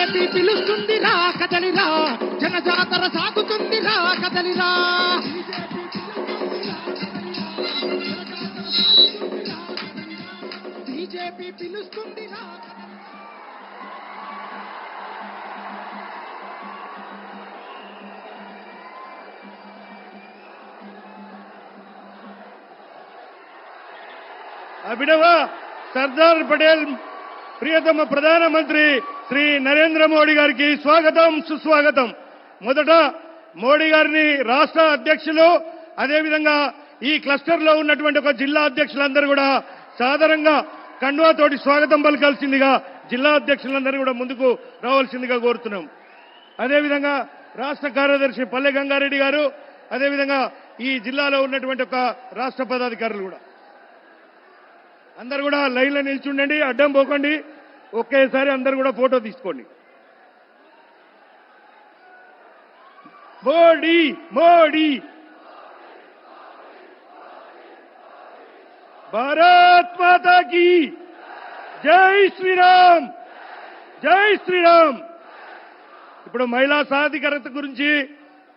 BJP పిలుస్తుందిరా కదలిరా, జనజాతర సాగుతుందిరా కదలిరా. BJP పిలుస్తుందిరా. అభినవ సర్దార్ పటేల్ ప్రియతమ ప్రధానమంత్రి శ్రీ నరేంద్ర మోడీ గారికి స్వాగతం సుస్వాగతం. మొదట మోడీ గారిని రాష్ట్ర అధ్యక్షులు, అదేవిధంగా ఈ క్లస్టర్ లో ఉన్నటువంటి ఒక జిల్లా అధ్యక్షులందరూ కూడా సాధారణంగా కండువాతోటి స్వాగతం పలకాల్సిందిగా జిల్లా అధ్యక్షులందరూ కూడా ముందుకు రావాల్సిందిగా కోరుతున్నాం. అదేవిధంగా రాష్ట్ర కార్యదర్శి పల్లె గంగారెడ్డి గారు, అదేవిధంగా ఈ జిల్లాలో ఉన్నటువంటి ఒక రాష్ట్ర పదాధికారులు కూడా అందరు కూడా లైన్లో నిల్చుండండి, అడ్డం పోకండి. ఒకేసారి అందరు కూడా ఫోటో తీసుకోండి. మోడీ మోడీ భారత్ మాతా కీ జై శ్రీరామ్, జై శ్రీరామ్. ఇప్పుడు మహిళా సాధికారత గురించి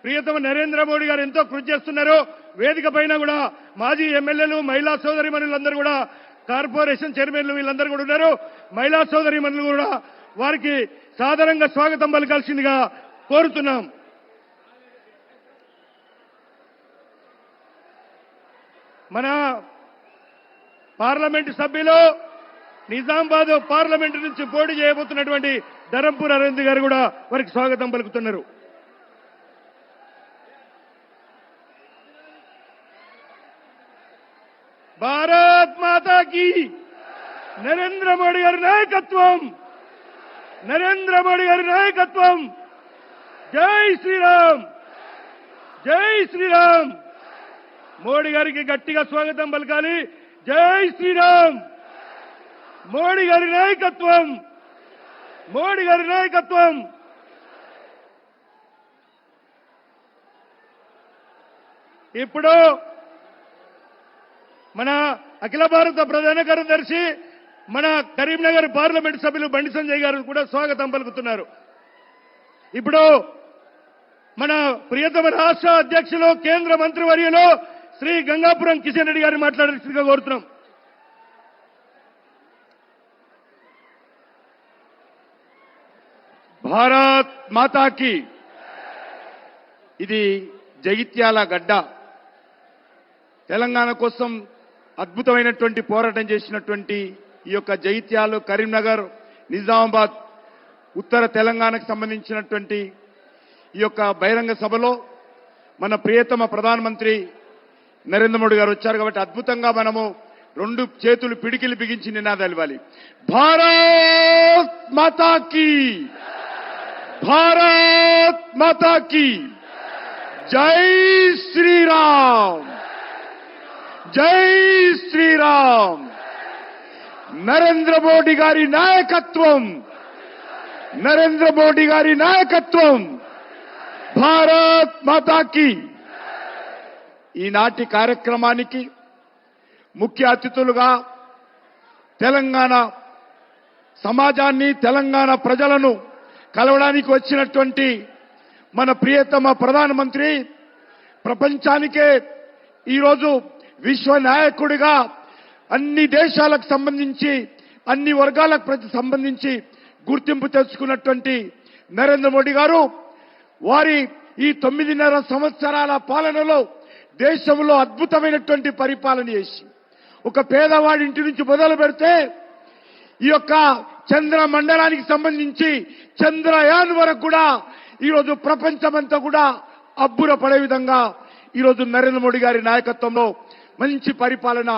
ప్రియతమ నరేంద్ర మోడీ గారు ఎంతో కృషి చేస్తున్నారు. వేదిక పైన కూడా మాజీ ఎమ్మెల్యేలు, మహిళా సోదరిమణులందరూ కూడా, కార్పొరేషన్ చైర్మన్లు వీళ్ళందరూ కూడా ఉన్నారు. మహిళా సోదరిమణులు కూడా వారికి సాధారణంగా స్వాగతం పలకాల్సిందిగా కోరుతున్నాం. మన పార్లమెంటు సభ్యులు నిజామాబాద్ పార్లమెంటు నుంచి పోటీ చేయబోతున్నటువంటి ధరంపూర్ అరవింద్ గారు కూడా వారికి స్వాగతం పలుకుతున్నారు. భారత్ మాతా కీ నరేంద్ర మోడీ గారి నాయకత్వం, నరేంద్ర మోడీ గారి నాయకత్వం. జై శ్రీరామ్, జై శ్రీరామ్. మోడీ గారికి గట్టిగా స్వాగతం పలకాలి. జై శ్రీరామ్. మోడీ గారి నాయకత్వం, మోడీ గారి నాయకత్వం. ఇప్పుడు మన అఖిల భారత ప్రధాన కార్యదర్శి, మన కరీంనగర్ పార్లమెంట్ సభ్యులు బండి సంజయ్ గారు కూడా స్వాగతం పలుకుతున్నారు. ఇప్పుడు మన ప్రియతమ రాష్ట్ర అధ్యక్షులు, కేంద్ర మంత్రివర్యులు శ్రీ గంగాపురం కిషన్ రెడ్డి గారిని మాట్లాడాల్సిందిగా కోరుతున్నాం. భారత్ మాతాకి. ఇది జగిత్యాల గడ్డ. తెలంగాణ కోసం అద్భుతమైనటువంటి పోరాటం చేసినటువంటి ఈ యొక్క జగిత్యాలు, కరీంనగర్, నిజామాబాద్, ఉత్తర తెలంగాణకు సంబంధించినటువంటి ఈ యొక్క బహిరంగ సభలో మన ప్రియతమ ప్రధానమంత్రి నరేంద్ర మోడీ గారు వచ్చారు కాబట్టి అద్భుతంగా మనము రెండు చేతులు పిడికిలు బిగించి నినాదాలు ఇవ్వాలి. భారత్ మాతాకి, భారత్ మాతాకి. జై శ్రీరామ్, జై శ్రీరామ్. నరేంద్ర మోడీ గారి నాయకత్వం, నరేంద్ర మోడీ గారి నాయకత్వం. భారత్ మాతాకి. ఈనాటి కార్యక్రమానికి ముఖ్య అతిథులుగా తెలంగాణ సమాజాన్ని, తెలంగాణ ప్రజలను కలవడానికి వచ్చినటువంటి మన ప్రియతమ ప్రధానమంత్రి, ప్రపంచానికే ఈరోజు విశ్వ నాయకుడిగా అన్ని దేశాలకు సంబంధించి, అన్ని వర్గాలకు సంబంధించి గుర్తింపు తెచ్చుకున్నటువంటి నరేంద్ర మోడీ గారు వారి ఈ 9.5 సంవత్సరాల పాలనలో దేశంలో అద్భుతమైనటువంటి పరిపాలన చేసి, ఒక పేదవాడి ఇంటి నుంచి మొదలు పెడితే ఈ యొక్క చంద్ర మండలానికి సంబంధించి చంద్రయాన్ వరకు కూడా ఈరోజు ప్రపంచమంతా కూడా అబ్బురపడే విధంగా ఈరోజు నరేంద్ర మోడీ గారి నాయకత్వంలో మంచి పరిపాలన,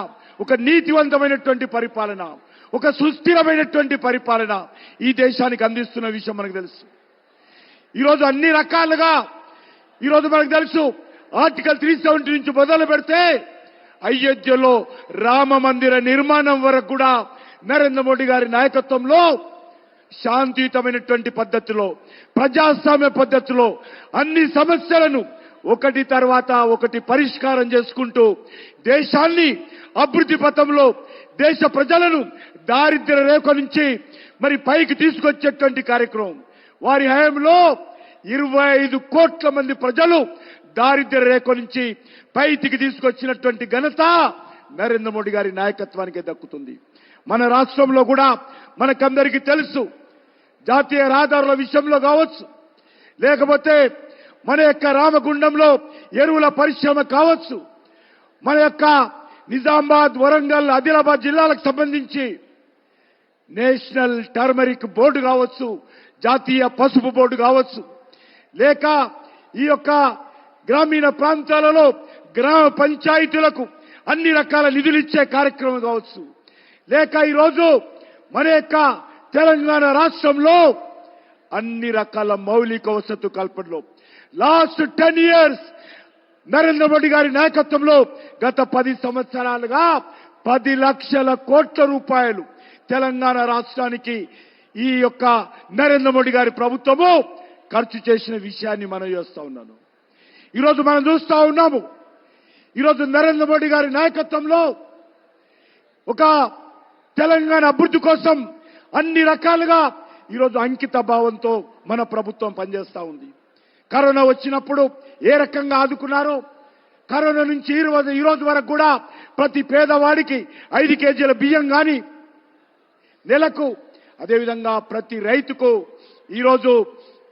ఒక నీతివంతమైనటువంటి పరిపాలన, ఒక సుస్థిరమైనటువంటి పరిపాలన ఈ దేశానికి అందిస్తున్న విషయం మనకు తెలుసు. ఈరోజు అన్ని రకాలుగా ఈరోజు మనకు తెలుసు. ఆర్టికల్ 370 నుంచి మొదలు పెడితే అయోధ్యలో రామ మందిర నిర్మాణం వరకు కూడా నరేంద్ర మోడీ గారి నాయకత్వంలో శాంతియుతమైనటువంటి పద్ధతిలో, ప్రజాస్వామ్య పద్ధతిలో అన్ని సమస్యలను ఒకటి తర్వాత ఒకటి పరిష్కారం చేసుకుంటూ దేశాన్ని అభివృద్ధి పథంలో, దేశ ప్రజలను దారిద్ర్య రేఖ నుంచి మరి పైకి తీసుకొచ్చేటువంటి కార్యక్రమం. వారి హయాంలో 25 కోట్ల మంది ప్రజలు దారిద్ర్య రేఖ నుంచి పైకి తీసుకొచ్చినటువంటి ఘనత నరేంద్ర మోడీ గారి నాయకత్వానికి దక్కుతుంది. మన రాష్ట్రంలో కూడా మనకందరికీ తెలుసు, జాతీయ రహదారుల విషయంలో కావచ్చు, లేకపోతే మన యొక్క రామగుండంలో ఎరువుల పరిశ్రమ కావచ్చు, మన యొక్క నిజామాబాద్, వరంగల్, ఆదిలాబాద్ జిల్లాలకు సంబంధించి నేషనల్ టర్మరిక్ బోర్డు కావచ్చు, జాతీయ పసుపు బోర్డు కావచ్చు, లేక ఈ యొక్క గ్రామీణ ప్రాంతాలలో గ్రామ పంచాయతీలకు అన్ని రకాల నిధులు ఇచ్చే కార్యక్రమం కావచ్చు, లేక ఈరోజు మన యొక్క తెలంగాణ రాష్ట్రంలో అన్ని రకాల మౌలిక వసతు కల్పనలో లాస్ట్ 10 ఇయర్స్ నరేంద్ర మోడీ గారి నాయకత్వంలో గత 10 సంవత్సరాలుగా 10 లక్షల కోట్ల రూపాయలు తెలంగాణ రాష్ట్రానికి ఈ యొక్క నరేంద్ర మోడీ గారి ప్రభుత్వము ఖర్చు చేసిన విషయాన్ని మనం చేస్తా ఉన్నాను. ఈరోజు మనం చూస్తా ఉన్నాము, ఈరోజు నరేంద్ర మోడీ గారి నాయకత్వంలో ఒక తెలంగాణ అభివృద్ధి కోసం అన్ని రకాలుగా ఈరోజు అంకిత భావంతో మన ప్రభుత్వం పనిచేస్తా ఉంది. కరోనా వచ్చినప్పుడు ఏ రకంగా ఆదుకున్నారో, కరోనా నుంచి ఈ రోజు వరకు కూడా ప్రతి పేదవాడికి 5 కేజీల బియ్యం కానీ నెలకు, అదేవిధంగా ప్రతి రైతుకు ఈరోజు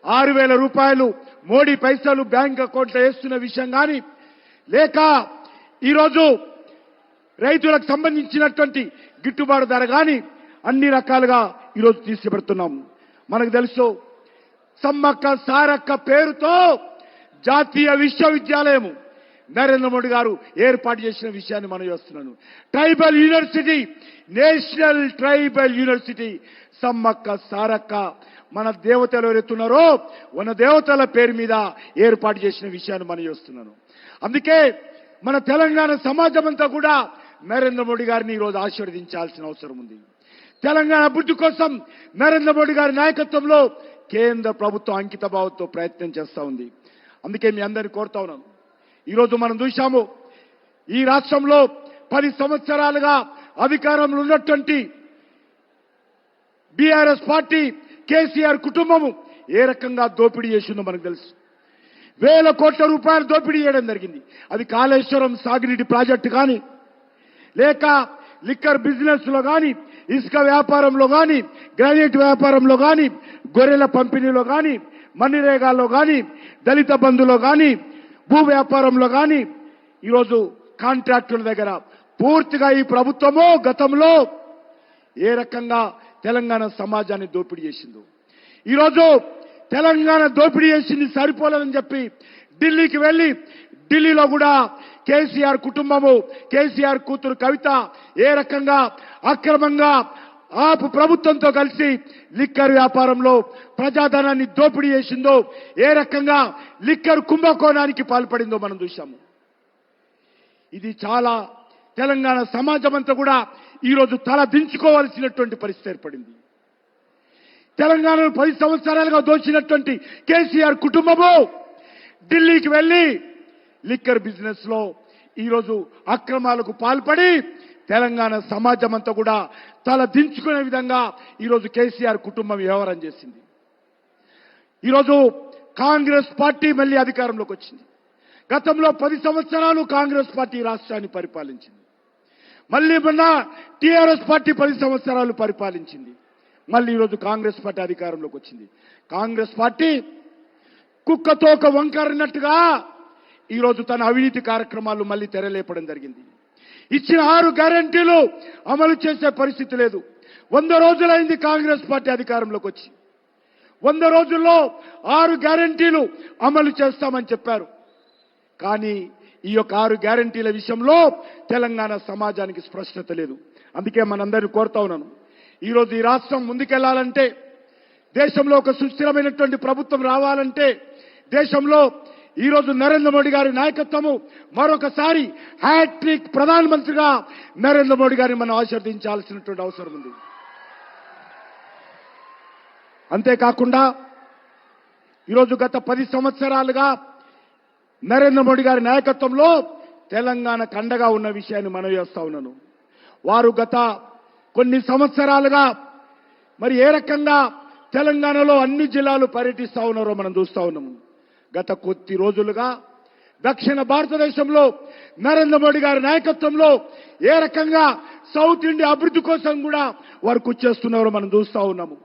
6,000 రూపాయలు మోడీ పైసలు బ్యాంక్ అకౌంట్లో వేస్తున్న విషయం కానీ, లేక ఈరోజు రైతులకు సంబంధించినటువంటి గిట్టుబాటు ధర కానీ అన్ని రకాలుగా ఈరోజు తీసుకుపెడుతున్నాం. మనకు తెలుసు, సమ్మక్క సారక్క పేరుతో జాతీయ విశ్వవిద్యాలయం నరేంద్ర మోడీ గారు ఏర్పాటు చేసిన విషయాన్ని మనం చేస్తున్నాను. Tribal university, national tribal university Sammakka Sarakka మన దేవతలు ఎవరెత్తున్నారో మన దేవతల పేరు మీద ఏర్పాటు చేసిన విషయాన్ని మనం చేస్తున్నాను. అందుకే మన తెలంగాణ సమాజం అంతా కూడా నరేంద్ర మోడీ గారిని ఈరోజు ఆశీర్వదించాల్సిన అవసరం ఉంది. తెలంగాణ అభివృద్ధి కోసం నరేంద్ర మోడీ గారి నాయకత్వంలో కేంద్ర ప్రభుత్వం అంకిత భావంతో ప్రయత్నం చేస్తా ఉంది. అందుకే మీ అందరినీ కోరుతా ఉన్నాను, ఈరోజు మనం చూశాము, ఈ రాష్ట్రంలో 10 సంవత్సరాలుగా అధికారంలో ఉన్నటువంటి బీఆర్ఎస్ పార్టీ, కేసీఆర్ కుటుంబము ఏ రకంగా దోపిడీ చేసిందో మనకు తెలుసు. 1,000 కోట్ల రూపాయలు దోపిడీ చేయడం జరిగింది. అది కాళేశ్వరం సాగునీటి ప్రాజెక్టు కానీ, లేక లిక్కర్ బిజినెస్ లో కానీ, ఇసుక వ్యాపారంలో కానీ, గ్రానైట్ వ్యాపారంలో కానీ, గొర్రెల పంపిణీలో కానీ, మన్నిరేగాల్లో కానీ, దళిత బంధులో కానీ, భూ వ్యాపారంలో కానీ, ఈరోజు కాంట్రాక్టుల దగ్గర పూర్తిగా ఈ ప్రభుత్వము గతంలో ఏ రకంగా తెలంగాణ సమాజాన్ని దోపిడీ చేసిందో, ఈరోజు తెలంగాణ దోపిడీ చేసింది సరిపోలేదని చెప్పి ఢిల్లీకి వెళ్లి, ఢిల్లీలో కూడా కేసీఆర్ కుటుంబము, కేసీఆర్ కూతురు కవిత ఏ రకంగా అక్రమంగా ఆపు ప్రభుత్వంతో కలిసి లిక్కర్ వ్యాపారంలో ప్రజాధనాన్ని దోపిడీ చేసిందో, ఏ రకంగా లిక్కర్ కుంభకోణానికి పాల్పడిందో మనం చూశాము. ఇది చాలా తెలంగాణ సమాజం అంతా కూడా ఈరోజు తల దించుకోవాల్సినటువంటి పరిస్థితి ఏర్పడింది. తెలంగాణను 10 సంవత్సరాలుగా దోచినటువంటి కేసీఆర్ కుటుంబము ఢిల్లీకి వెళ్లి లిక్కర్ బిజినెస్ లో ఈరోజు అక్రమాలకు పాల్పడి తెలంగాణ సమాజం అంతా కూడా తల దించుకునే విధంగా ఈరోజు కేసీఆర్ కుటుంబం వ్యవహారం చేసింది. ఈరోజు కాంగ్రెస్ పార్టీ మళ్ళీ అధికారంలోకి వచ్చింది. గతంలో 10 సంవత్సరాలు కాంగ్రెస్ పార్టీ రాష్ట్రాన్ని పరిపాలించింది. మళ్ళీ మొన్న టీఆర్ఎస్ పార్టీ 10 సంవత్సరాలు పరిపాలించింది. మళ్ళీ ఈరోజు కాంగ్రెస్ పార్టీ అధికారంలోకి వచ్చింది. కాంగ్రెస్ పార్టీ కుక్కతోక వంకరినట్టుగా ఈరోజు తన అవినీతి కార్యక్రమాలు మళ్ళీ తెరలేపడం జరిగింది. ఇచ్చిన 6 గ్యారెంటీలు అమలు చేసే పరిస్థితి లేదు. 100 రోజులైంది కాంగ్రెస్ పార్టీ అధికారంలోకి వచ్చి. 100 రోజుల్లో 6 గ్యారెంటీలు అమలు చేస్తామని చెప్పారు. కానీ ఈ యొక్క 6 గ్యారెంటీల విషయంలో తెలంగాణ సమాజానికి స్పష్టత లేదు. అందుకే మనందరినీ కోరుతా ఉన్నాను, ఈరోజు ఈ రాష్ట్రం ముందుకెళ్లాలంటే, దేశంలో ఒక సుస్థిరమైనటువంటి ప్రభుత్వం రావాలంటే, దేశంలో ఈరోజు నరేంద్ర మోడీ గారి నాయకత్వము మరొకసారి హ్యాట్రిక్ ప్రధానమంత్రిగా నరేంద్ర మోడీ గారిని మనం ఆశీర్వదించాల్సినటువంటి అవసరం ఉంది. అంతేకాకుండా ఈరోజు గత 10 సంవత్సరాలుగా నరేంద్ర మోడీ గారి నాయకత్వంలో తెలంగాణకు అండగా ఉన్న విషయాన్ని మనం చేస్తా ఉన్నాను. వారు గత కొన్ని సంవత్సరాలుగా మరి ఏ రకంగా తెలంగాణలో అన్ని జిల్లాలు పర్యటిస్తా ఉన్నారో మనం చూస్తా ఉన్నాము. గత కొద్ది రోజులుగా దక్షిణ భారతదేశంలో నరేంద్ర మోడీ గారి నాయకత్వంలో ఏ రకంగా సౌత్ ఇండియా అభివృద్ధి కోసం కూడా వారు కృషి చేస్తున్నారో మనం చూస్తా ఉన్నాము.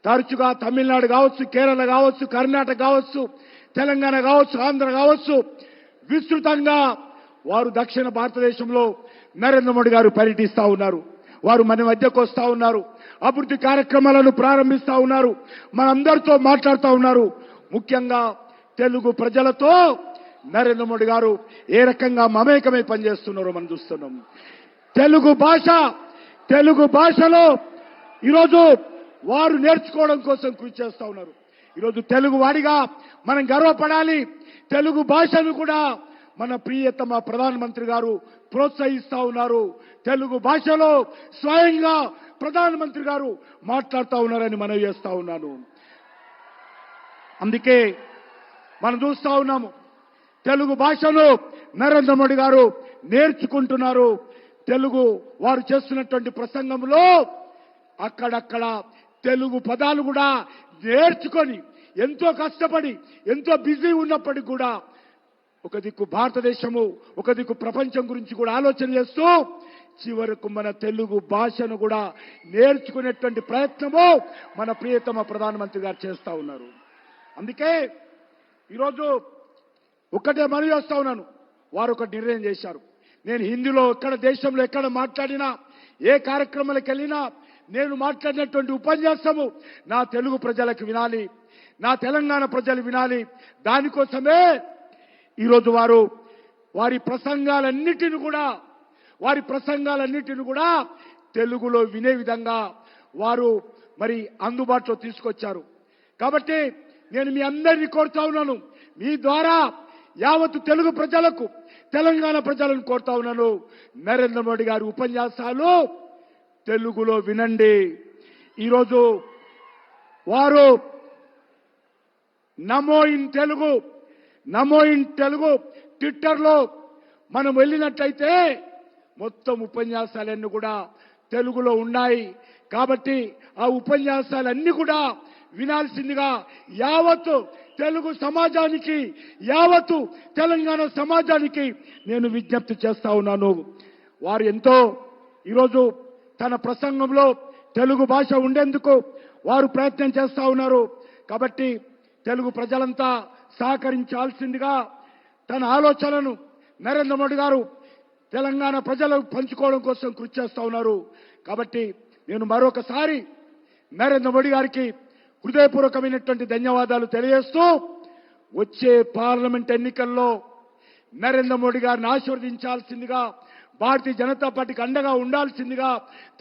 తరచుగా తమిళనాడు కావచ్చు, కేరళ కావచ్చు, కర్ణాటక కావచ్చు, తెలంగాణ కావచ్చు, ఆంధ్ర కావచ్చు, విస్తృతంగా వారు దక్షిణ భారతదేశంలో నరేంద్ర మోడీ గారు పర్యటిస్తా ఉన్నారు. వారు మన మధ్యకు వస్తా ఉన్నారు. అభివృద్ధి కార్యక్రమాలను ప్రారంభిస్తా ఉన్నారు. మనందరితో మాట్లాడుతూ ఉన్నారు. ముఖ్యంగా తెలుగు ప్రజలతో నరేంద్ర మోడీ గారు ఏ రకంగా మమేకమై పనిచేస్తున్నారో మనం చూస్తున్నాం. తెలుగు భాషలో ఈరోజు వారు నేర్చుకోవడం కోసం కృషి చేస్తా ఉన్నారు. ఈరోజు తెలుగు వాడిగా మనం గర్వపడాలి. తెలుగు భాషను కూడా మన ప్రియతమ ప్రధానమంత్రి గారు ప్రోత్సహిస్తా ఉన్నారు. తెలుగు భాషలో స్వయంగా ప్రధానమంత్రి గారు మాట్లాడుతూ ఉన్నారని మనవి చేస్తా ఉన్నాను. అందుకే మనం చూస్తా ఉన్నాము, తెలుగు భాషను నరేంద్ర మోడీ గారు నేర్చుకుంటున్నారు. తెలుగు వారు చేస్తున్నటువంటి ప్రసంగంలో అక్కడక్కడ తెలుగు పదాలు కూడా నేర్చుకొని ఎంతో కష్టపడి ఎంతో బిజీ ఉన్నప్పటికీ కూడా ఒక దిక్కు భారతదేశము, ఒక దిక్కు ప్రపంచం గురించి కూడా ఆలోచన చేస్తూ చివరకు మన తెలుగు భాషను కూడా నేర్చుకునేటువంటి ప్రయత్నము మన ప్రియతమ ప్రధానమంత్రి గారు చేస్తా ఉన్నారు. అందుకే ఈరోజు ఒక్కటే మనవి చేస్తా ఉన్నాను. వారు ఒక నిర్ణయం చేశారు. నేను హిందీలో ఎక్కడ దేశంలో ఎక్కడ మాట్లాడినా, ఏ కార్యక్రమాలకు వెళ్ళినా నేను మాట్లాడినటువంటి ఉపన్యాసము నా తెలుగు ప్రజలకు వినాలి, నా తెలంగాణ ప్రజలు వినాలి. దానికోసమే ఈరోజు వారి ప్రసంగాలన్నిటిని కూడా తెలుగులో వినే విధంగా వారు మరి అందుబాటులో తీసుకొచ్చారు. కాబట్టి నేను మీ అందరినీ కోరుతా ఉన్నాను, మీ ద్వారా యావత్తు తెలుగు ప్రజలకు, తెలంగాణ ప్రజలను కోరుతా ఉన్నాను, నరేంద్ర మోడీ గారి ఉపన్యాసాలు తెలుగులో వినండి. ఈరోజు వారు నమో ఇన్ తెలుగు ట్విట్టర్లో మనం వెళ్ళినట్లయితే మొత్తం ఉపన్యాసాలన్నీ కూడా తెలుగులో ఉన్నాయి. కాబట్టి ఆ ఉపన్యాసాలన్నీ కూడా వినాల్సిందిగా యావత్తు తెలుగు సమాజానికి, యావత్తు తెలంగాణ సమాజానికి నేను విజ్ఞప్తి చేస్తా ఉన్నాను. వారు ఎంతో ఈరోజు తన ప్రసంగంలో తెలుగు భాష ఉండేందుకు వారు ప్రయత్నం చేస్తా ఉన్నారు. కాబట్టి తెలుగు ప్రజలంతా సహకరించాల్సిందిగా తన ఆలోచనలను నరేంద్ర మోడీ గారు తెలంగాణ ప్రజలకు పంచుకోవడం కోసం కృషి చేస్తా ఉన్నారు. కాబట్టి నేను మరొకసారి నరేంద్ర మోడీ గారికి హృదయపూర్వకమైనటువంటి ధన్యవాదాలు తెలియజేస్తూ, వచ్చే పార్లమెంట్ ఎన్నికల్లో నరేంద్ర మోడీ గారిని ఆశీర్వదించాల్సిందిగా, భారతీయ జనతా పార్టీకి అండగా ఉండాల్సిందిగా,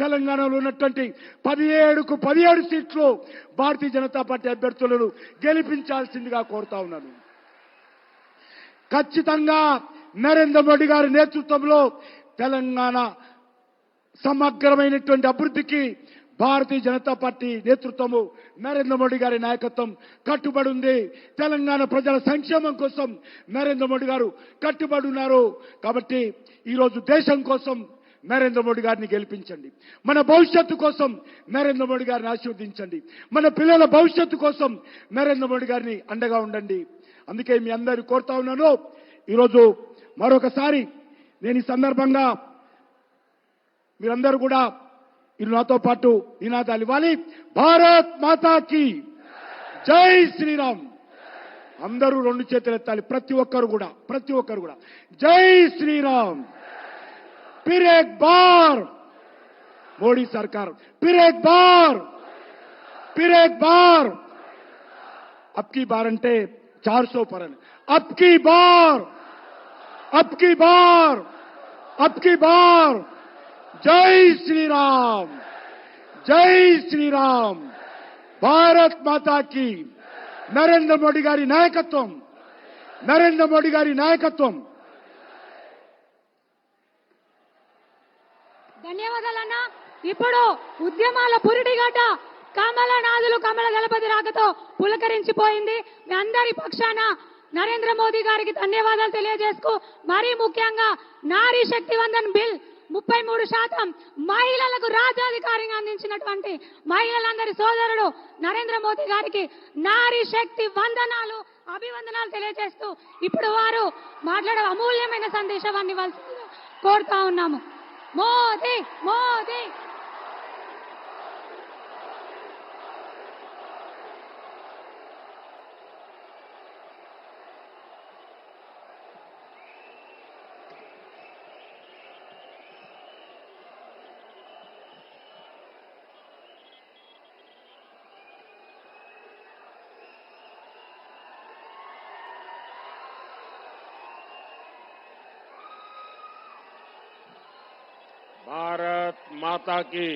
తెలంగాణలో ఉన్నటువంటి 17కు 17 సీట్లు భారతీయ జనతా పార్టీ అభ్యర్థులను గెలిపించాల్సిందిగా కోరుతా ఉన్నాను. ఖచ్చితంగా నరేంద్ర మోడీ గారి నేతృత్వంలో తెలంగాణ సమగ్రమైనటువంటి అభివృద్ధికి భారతీయ జనతా పార్టీ నేతృత్వము, నరేంద్ర మోడీ గారి నాయకత్వం కట్టుబడి ఉంది. తెలంగాణ ప్రజల సంక్షేమం కోసం నరేంద్ర మోడీ గారు కట్టుబడి ఉన్నారు. కాబట్టి ఈరోజు దేశం కోసం నరేంద్ర మోడీ గారిని గెలిపించండి. మన భవిష్యత్తు కోసం నరేంద్ర మోడీ గారిని ఆశీర్వదించండి. మన పిల్లల భవిష్యత్తు కోసం నరేంద్ర మోడీ గారిని అండగా ఉండండి. అందుకే మీ అందరూ కోరుతా ఉన్నాను. ఈరోజు మరొకసారి నేను ఈ సందర్భంగా మీరందరూ కూడా నాతో పాటు నినాదాలు ఇవ్వాలి. భారత్ మాతాకి జై శ్రీరామ్. అందరూ 2 చేతులు ఎత్తాలి. ప్రతి ఒక్కరు కూడా జై శ్రీరామ్. फिर एक बार मोदी सरकार, फिर एक बार अब की बार अंटे 400 पर अब की बार जय श्री राम. भारत माता की. नरेंद्र मोदी गारी नायकत्వం. ధన్యవాదాలన్న. ఇప్పుడు ఉద్యమాల పురిటిగడ్డ కమలనాథులు కమల దళపతి రాకతో పులకరించిపోయింది. మీ అందరి పక్షాన నరేంద్ర మోదీ గారికి ధన్యవాదాలు తెలియజేసుకు, మరీ ముఖ్యంగా నారీ శక్తి వందన్ బిల్ 33% మహిళలకు రాజ్యాధికారంగా అందించినటువంటి మహిళలందరి సోదరుడు నరేంద్ర మోదీ గారికి నారీ శక్తి వందనాలు అభివందనాలు తెలియజేస్తూ ఇప్పుడు వారు మాట్లాడే అమూల్యమైన సందేశాన్ని ఇవ్వాల్సిందిగా కోరుతా ఉన్నాము. మోదీ మోదీ भारत माता की,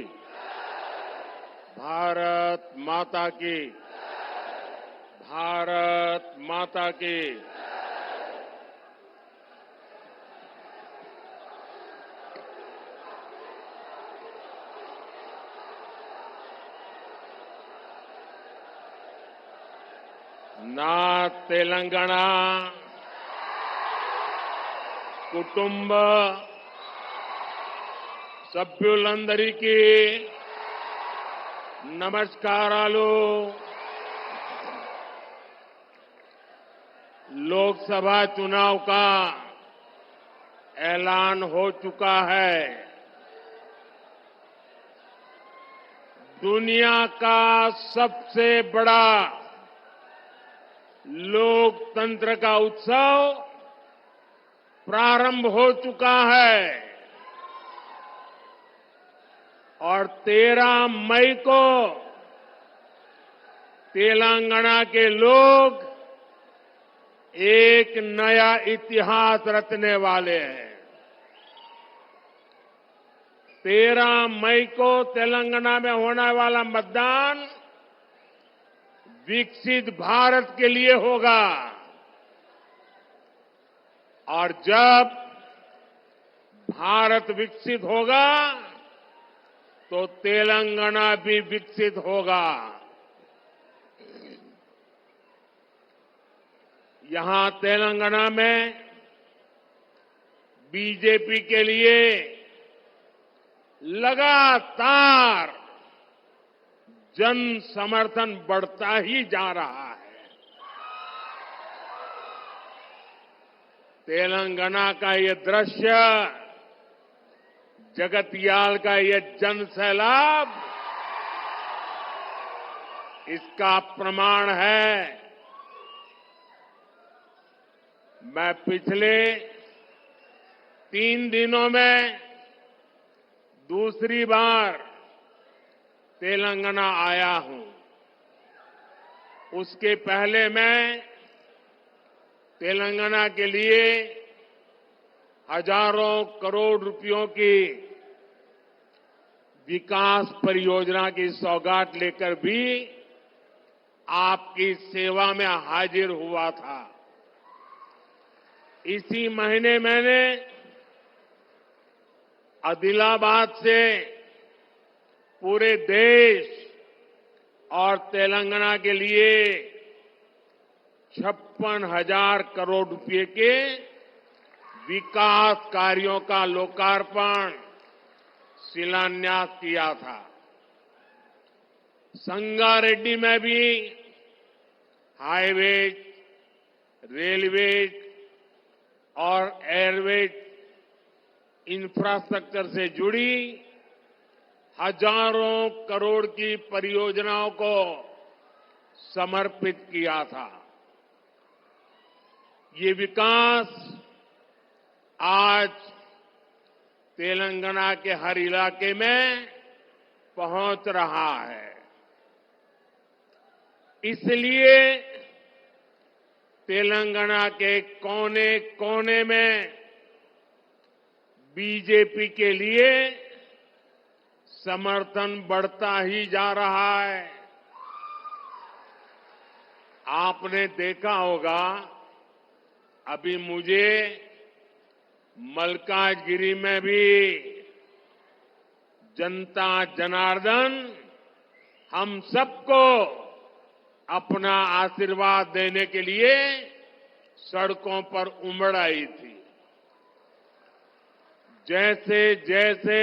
भारत माता की, भारत माता की। ना तेलंगाना कुटुंब సభ్యులందరికీ నమస్కారాలు. लोकसभा चुनाव का ऐलान हो चुका है. दुनिया का सबसे बड़ा लोकतंत्र का उत्सव प्रारंभ हो चुका है और 13 मई को तेलंगाना के लोग एक नया इतिहास रचने वाले हैं. 13 मई को तेलंगाना में होने वाला मतदान विकसित भारत के लिए होगा और जब भारत विकसित होगा तो तेलंगाना भी विकसित होगा. यहां तेलंगाना में बीजेपी के लिए लगातार जन समर्थन बढ़ता ही जा रहा है. तेलंगाना का ये दृश्य, जगतियाल का ये जन सैलाब इसका प्रमाण है. मैं पिछले 3 दिनों में दूसरी बार तेलंगाना आया हूं. उसके पहले मैं तेलंगाना के लिए हजारों करोड़ रुपयों की विकास परियोजना की सौगात लेकर भी आपकी सेवा में हाजिर हुआ था. इसी महीने मैंने आदिलाबाद से पूरे देश और तेलंगाना के लिए 56,000 करोड़ रुपए के विकास कार्यों का लोकार्पण, शिलान्यास किया था. संगारेड्डी में भी हाईवेज, रेलवेज और एयरवेज इंफ्रास्ट्रक्चर से जुड़ी हजारों करोड़ की परियोजनाओं को समर्पित किया था. ये विकास आज तेलंगाना के हर इलाके में पहुंच रहा है. इसलिए तेलंगाना के कोने कोने में बीजेपी के लिए समर्थन बढ़ता ही जा रहा है. आपने देखा होगा, अभी मुझे मल्काजगिरी में भी जनता जनार्दन हम सबको अपना आशीर्वाद देने के लिए सड़कों पर उमड़ आई थी. जैसे जैसे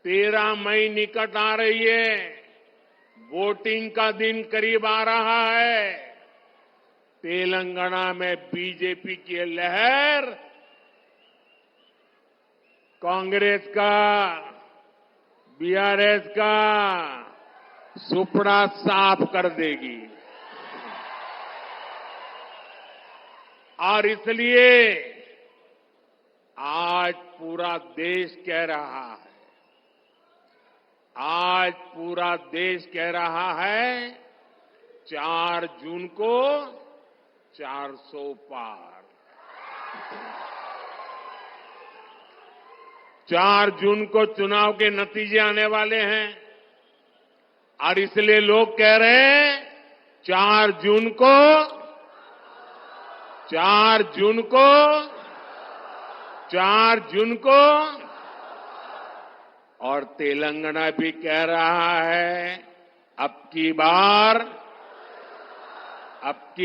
13 मई निकट आ रही है, वोटिंग का दिन करीब आ रहा है, तेलंगाना में बीजेपी की लहर कांग्रेस का, बीआरएस का सुपड़ा साफ कर देगी। और इसलिए आज पूरा देश कह रहा है, आज पूरा देश कह रहा है 4 जून को 400 पार। 4 जून को चुनाव के नतीजे आने वाले हैं और इसलिए लोग कह रहे हैं 4 जून को 4 जून को 4 जून को और तेलंगाना भी कह रहा है अब की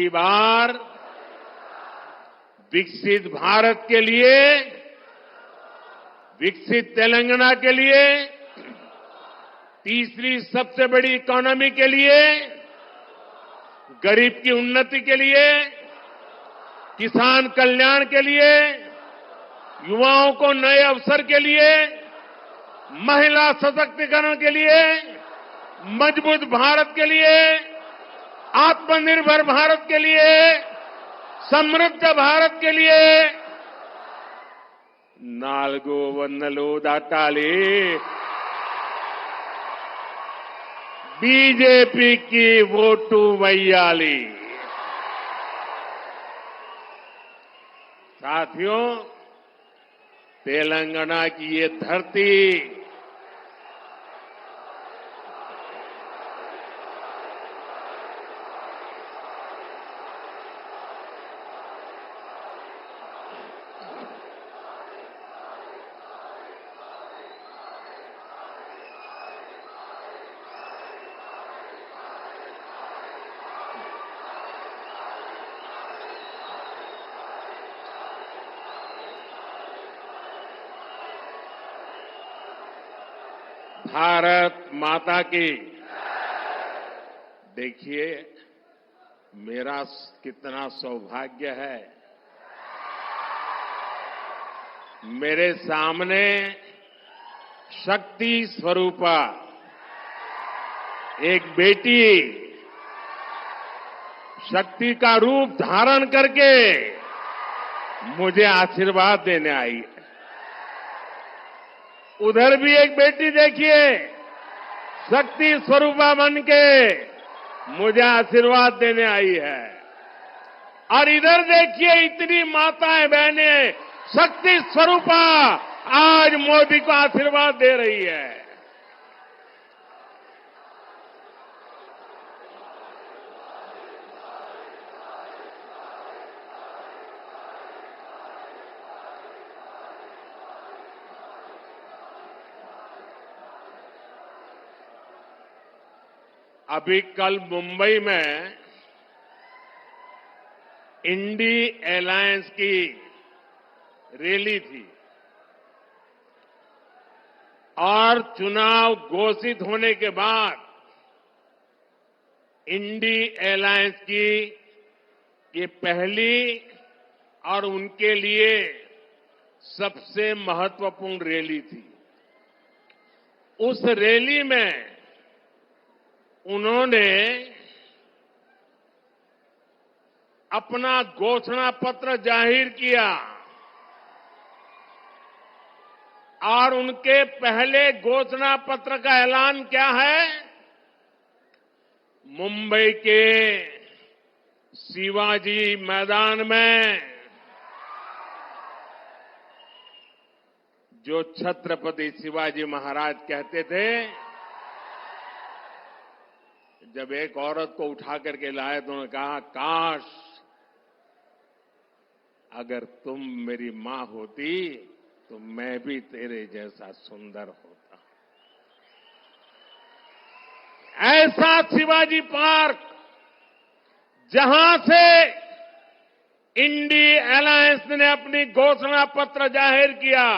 बार विकसित भारत के लिए, विकसित तेलंगाना के लिए, तीसरी सबसे बड़ी इकोनॉमी के लिए, गरीब की उन्नति के लिए, किसान कल्याण के लिए, युवाओं को नए अवसर के लिए, महिला सशक्तिकरण के लिए, मजबूत भारत के लिए, आत्मनिर्भर भारत के लिए, समृद्ध भारत के लिए नाल्गो वन्नलो दाटाली बीजेपी की वोटू वैयाली। साथियों, तेलंगाना की ये धरती भारत माता की। देखिए मेरा कितना सौभाग्य है, मेरे सामने शक्ति स्वरूपा एक बेटी शक्ति का रूप धारण करके मुझे आशीर्वाद देने आई है। उधर भी एक बेटी देखिए शक्ति स्वरूपा बन के मुझे आशीर्वाद देने आई है, और इधर देखिए इतनी माताएं बहनें शक्ति स्वरूपा आज मोदी को आशीर्वाद दे रही है। अभी कल मुंबई में इंडी एलायंस की रैली थी और चुनाव घोषित होने के बाद इंडी एलायंस की ये पहली और उनके लिए सबसे महत्वपूर्ण रैली थी। उस रैली में उन्होंने अपना घोषणा पत्र जाहिर किया और उनके पहले घोषणा पत्र का ऐलान क्या है? मुंबई के शिवाजी मैदान में जो छत्रपति शिवाजी महाराज कहते थे, जब एक औरत को उठा करके लाए तो उन्होंने कहा, काश अगर तुम मेरी मां होती तो मैं भी तेरे जैसा सुंदर होता। ऐसा शिवाजी पार्क जहां से इंडी अलायंस ने अपनी घोषणा पत्र जाहिर किया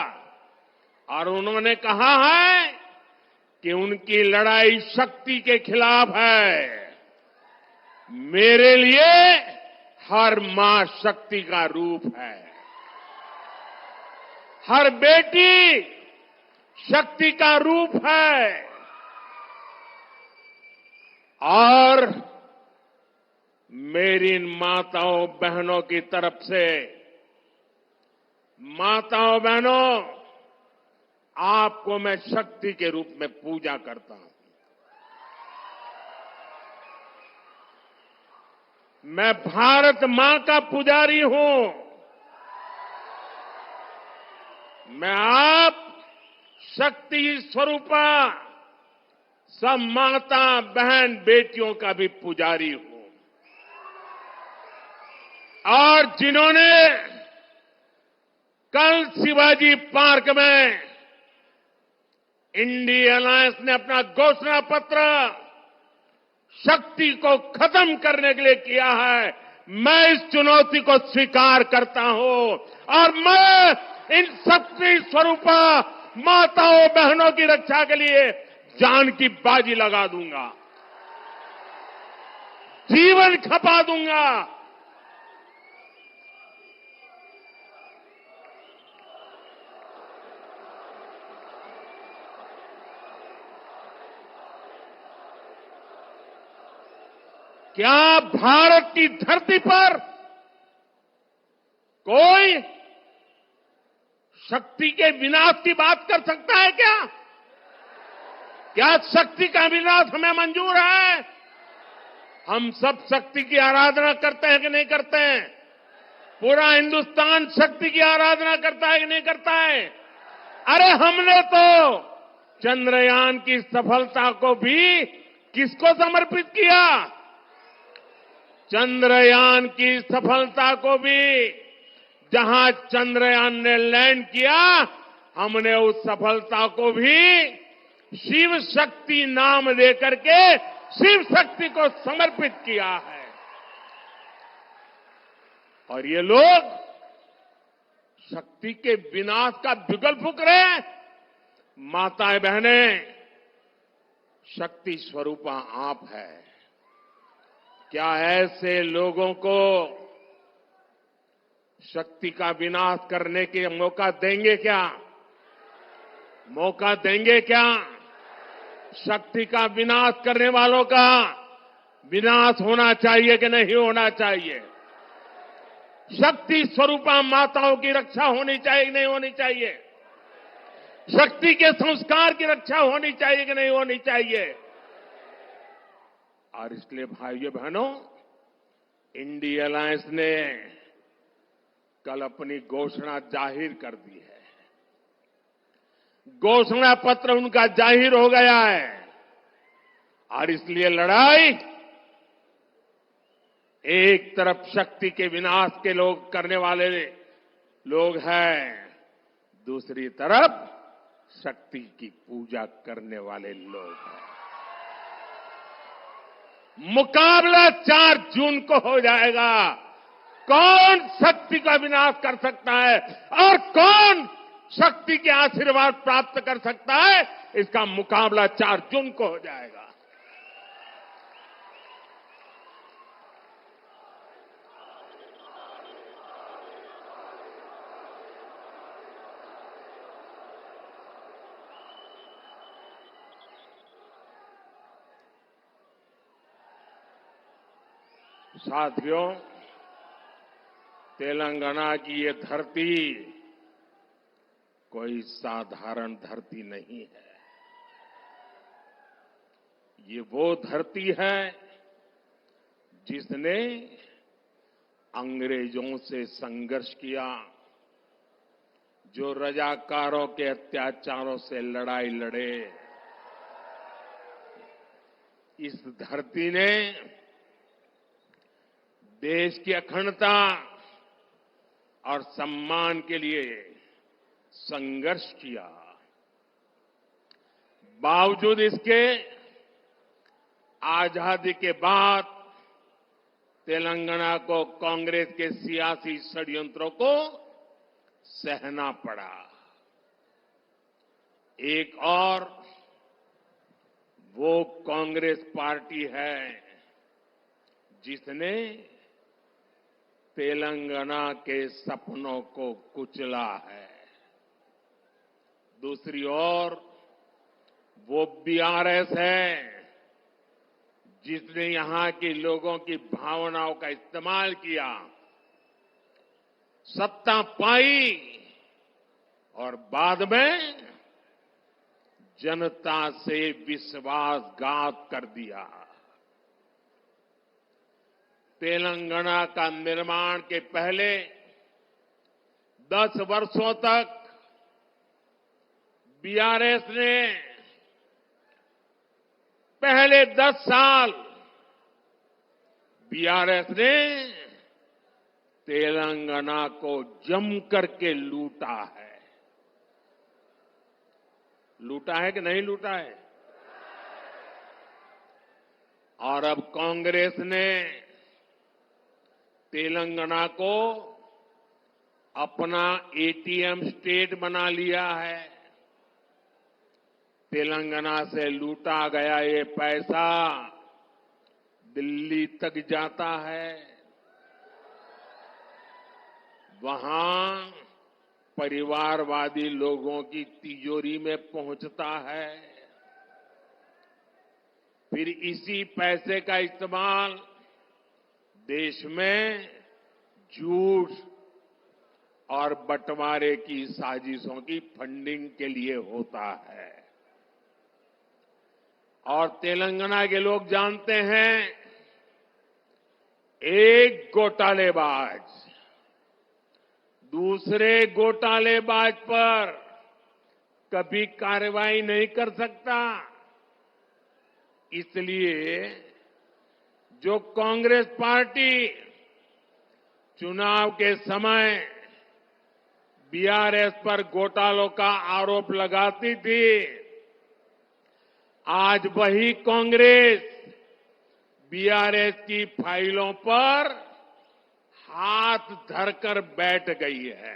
और उन्होंने कहा है कि उनकी लड़ाई शक्ति के खिलाफ है। मेरे लिए हर मां शक्ति का रूप है, हर बेटी शक्ति का रूप है। और मेरी इन माताओं बहनों की तरफ से, माताओं बहनों, आपको मैं शक्ति के रूप में पूजा करता हूं। मैं भारत मां का पुजारी हूं। मैं आप शक्ति स्वरूपा सब माता बहन बेटियों का भी पुजारी हूं। और जिन्होंने कल शिवाजी पार्क में इंडी अलायंस ने अपना घोषणा पत्र शक्ति को खत्म करने के लिए किया है, मैं इस चुनौती को स्वीकार करता हूं और मैं इन शक्ति स्वरूपा माताओं बहनों की रक्षा के लिए जान की बाजी लगा दूंगा, जीवन खपा दूंगा। क्या भारत की धरती पर कोई शक्ति के विनाश की बात कर सकता है क्या? क्या शक्ति का विनाश हमें मंजूर है? हम सब शक्ति की आराधना करते हैं कि नहीं करते हैं? पूरा हिंदुस्तान शक्ति की आराधना करता है कि नहीं करता है? अरे हमने तो चंद्रयान की सफलता को भी किसको समर्पित किया? चंद्रयान की सफलता को भी, जहां चंद्रयान ने लैंड किया, हमने उस सफलता को भी शिव शक्ति नाम देकर के शिव शक्ति को समर्पित किया है। और ये लोग शक्ति के विनाश का बिगुल फूंक रहे हैं। माताएं बहनें, शक्ति स्वरूपा आप है। क्या ऐसे लोगों को शक्ति का विनाश करने के मौका देंगे क्या? मौका देंगे क्या? शक्ति का विनाश करने वालों का विनाश होना चाहिए कि नहीं होना चाहिए? शक्ति स्वरूपा माताओं की रक्षा होनी चाहिए कि नहीं होनी चाहिए? शक्ति के संस्कार की रक्षा होनी चाहिए कि नहीं होनी चाहिए? और इसलिए भाइयों बहनों, इंडी अलायंस ने कल अपनी घोषणा जाहिर कर दी है। घोषणा पत्र उनका जाहिर हो गया है और इसलिए लड़ाई एक तरफ शक्ति के विनाश के लोग करने वाले लोग हैं, दूसरी तरफ शक्ति की पूजा करने वाले लोग हैं। मुकाबला 4 जून को हो जाएगा। कौन शक्ति का विनाश कर सकता है और कौन शक्ति के आशीर्वाद प्राप्त कर सकता है, इसका मुकाबला 4 जून को हो जाएगा। साथियों, तेलंगाना की ये धरती कोई साधारण धरती नहीं है। ये वो धरती है जिसने अंग्रेजों से संघर्ष किया, जो रजाकारों के अत्याचारों से लड़ाई लड़े। इस धरती ने देश की अखंडता और सम्मान के लिए संघर्ष किया। बावजूद इसके आजादी के बाद तेलंगाना को कांग्रेस के सियासी षड्यंत्रों को सहना पड़ा। एक और वो कांग्रेस पार्टी है जिसने तेलंगाना के सपनों को कुचला है। दूसरी ओर वो बीआरएस है जिसने यहां के लोगों की भावनाओं का इस्तेमाल किया, सत्ता पाई और बाद में जनता से विश्वासघात कर दिया। तेलंगाना का निर्माण के पहले 10 वर्षों तक बीआरएस ने पहले 10 साल बीआरएस ने तेलंगाना को जम करके लूटा है। लूटा है कि नहीं लूटा है? और अब कांग्रेस ने तेलंगाना को अपना एटीएम स्टेट बना लिया है। तेलंगाना से लूटा गया ये पैसा दिल्ली तक जाता है, वहां परिवारवादी लोगों की तिजोरी में पहुंचता है। फिर इसी पैसे का इस्तेमाल देश में झूठ और बंटवारे की साजिशों की फंडिंग के लिए होता है। और तेलंगाना के लोग जानते हैं, एक घोटालेबाज दूसरे घोटालेबाज पर कभी कार्रवाई नहीं कर सकता। इसलिए जो कांग्रेस पार्टी चुनाव के समय बीआरएस पर घोटालों का आरोप लगाती थी, आज वही कांग्रेस बीआरएस की फाइलों पर हाथ धरकर बैठ गई है।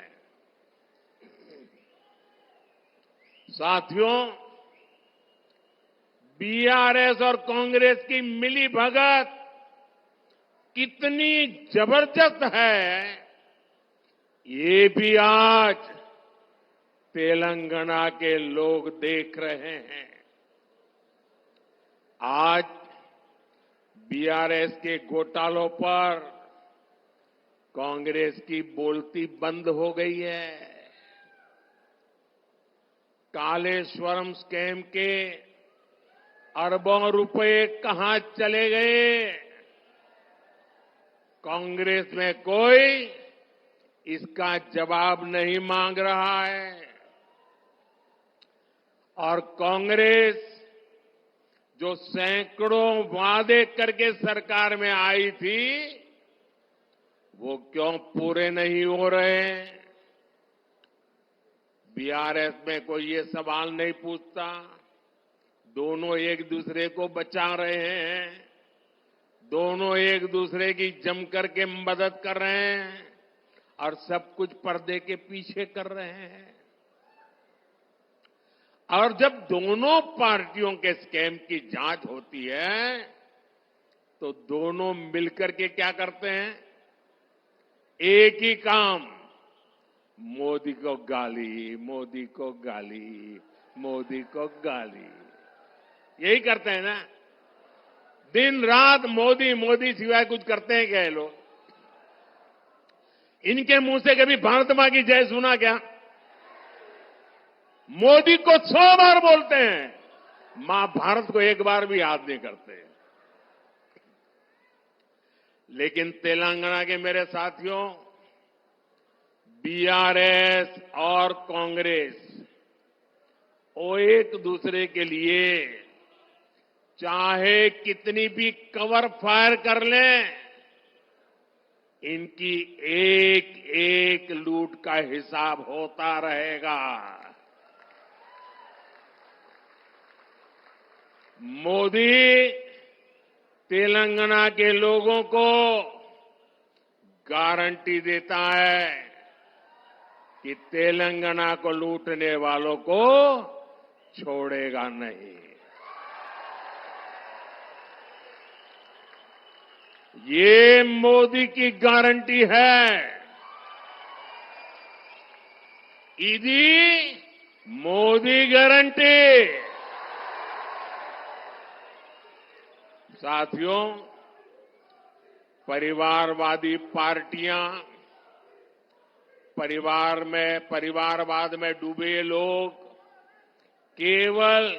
साथियों, बीआरएस और कांग्रेस की मिलीभगत कितनी जबरदस्त है, ये भी आज तेलंगाना के लोग देख रहे हैं। आज बीआरएस के घोटालों पर कांग्रेस की बोलती बंद हो गई है। कालेश्वरम स्कैम के अरबों रुपए कहां चले गए, कांग्रेस में कोई इसका जवाब नहीं मांग रहा है। और कांग्रेस जो सैकड़ों वादे करके सरकार में आई थी, वो क्यों पूरे नहीं हो रहे? बीआरएस में कोई ये सवाल नहीं पूछता। दोनों एक दूसरे को बचा रहे हैं, दोनों एक दूसरे की जम करके मदद कर रहे हैं और सब कुछ पर्दे के पीछे कर रहे हैं। और जब दोनों पार्टियों के स्कैम की जांच होती है तो दोनों मिलकर के क्या करते हैं? एक ही काम, मोदी को गाली, मोदी को गाली, मोदी को गाली, यही करते हैं ना। दिन रात मोदी मोदी सिवाय कुछ करते हैं क्या ये लोग? इनके मुंह से कभी भारत मां की जय सुना क्या? मोदी को 100 बार बोलते हैं, मां भारत को एक बार भी याद नहीं करते। लेकिन तेलंगाना के मेरे साथियों, बीआरएस और कांग्रेस वो एक दूसरे के लिए चाहे कितनी भी कवर फायर कर लें, इनकी एक एक लूट का हिसाब होता रहेगा। मोदी तेलंगाना के लोगों को गारंटी देता है कि तेलंगाना को लूटने वालों को छोड़ेगा नहीं। ये मोदी की गारंटी है। इदी मोदी गारंटी। साथियों, परिवारवादी पार्टियां, परिवारवाद में डूबे लोग केवल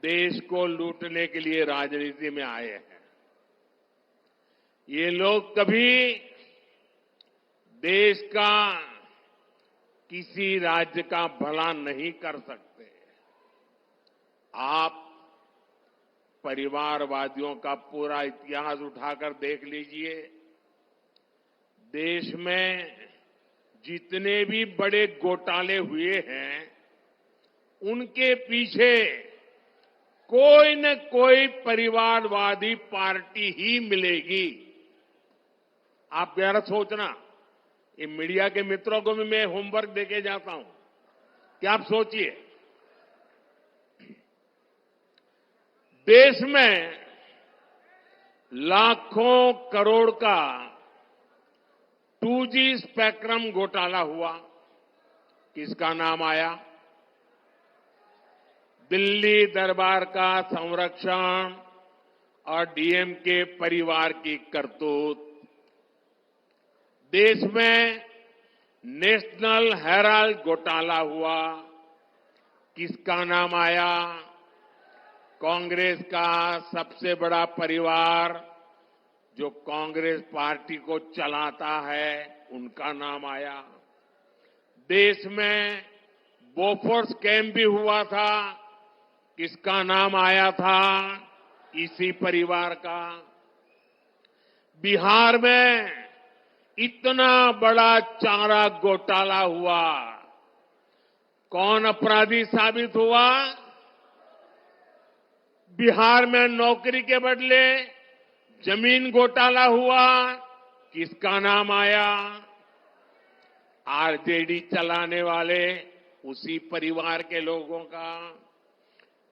देश को लूटने के लिए राजनीति में आए हैं। ये लोग कभी देश का, किसी राज्य का भला नहीं कर सकते। आप परिवारवादियों का पूरा इतिहास उठाकर देख लीजिए। देश में जितने भी बड़े घोटाले हुए हैं, उनके पीछे कोई न कोई परिवारवादी पार्टी ही मिलेगी। आप जरा सोचना, ये मीडिया के मित्रों को भी मैं होमवर्क देके जाता हूं कि आप सोचिए, देश में लाखों करोड़ का 2G स्पेक्ट्रम घोटाला हुआ, किसका नाम आया? दिल्ली दरबार का संरक्षण और डीएमके परिवार की करतूत। देश में नेशनल हेराल्ड घोटाला हुआ, किसका नाम आया? कांग्रेस का सबसे बड़ा परिवार जो कांग्रेस पार्टी को चलाता है, उनका नाम आया। देश में बोफोर्स स्कैम भी हुआ था, किसका नाम आया था? इसी परिवार का। बिहार में इतना बड़ा चारा घोटाला हुआ, कौन अपराधी साबित हुआ? बिहार में नौकरी के बदले जमीन घोटाला हुआ, किसका नाम आया? आरजेडी चलाने वाले उसी परिवार के लोगों का।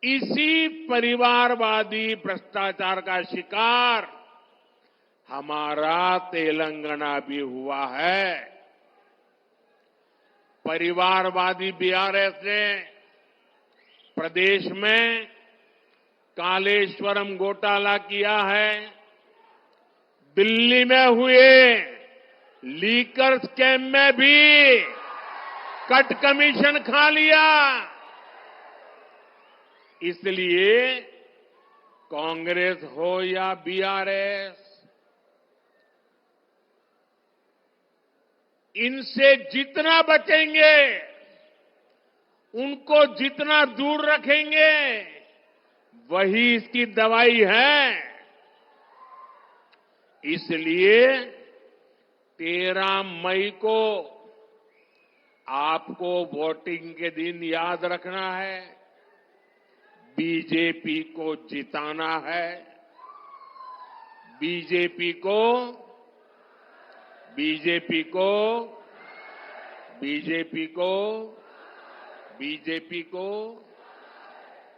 इसी परिवारवादी भ्रष्टाचार का शिकार हमारा तेलंगाना भी हुआ है। परिवारवादी बीआरएस ने प्रदेश में कालेश्वरम घोटाला किया है। दिल्ली में हुए लीकर स्कैम में भी कट कमीशन खा लिया। इसलिए कांग्रेस हो या बीआरएस, इनसे जितना बचेंगे, उनको जितना दूर रखेंगे, वही इसकी दवाई है। इसलिए 13 मई को आपको वोटिंग के दिन याद रखना है, बीजेपी को जिताना है। बीजेपी को बीजेपी को बीजेपी को बीजेपी को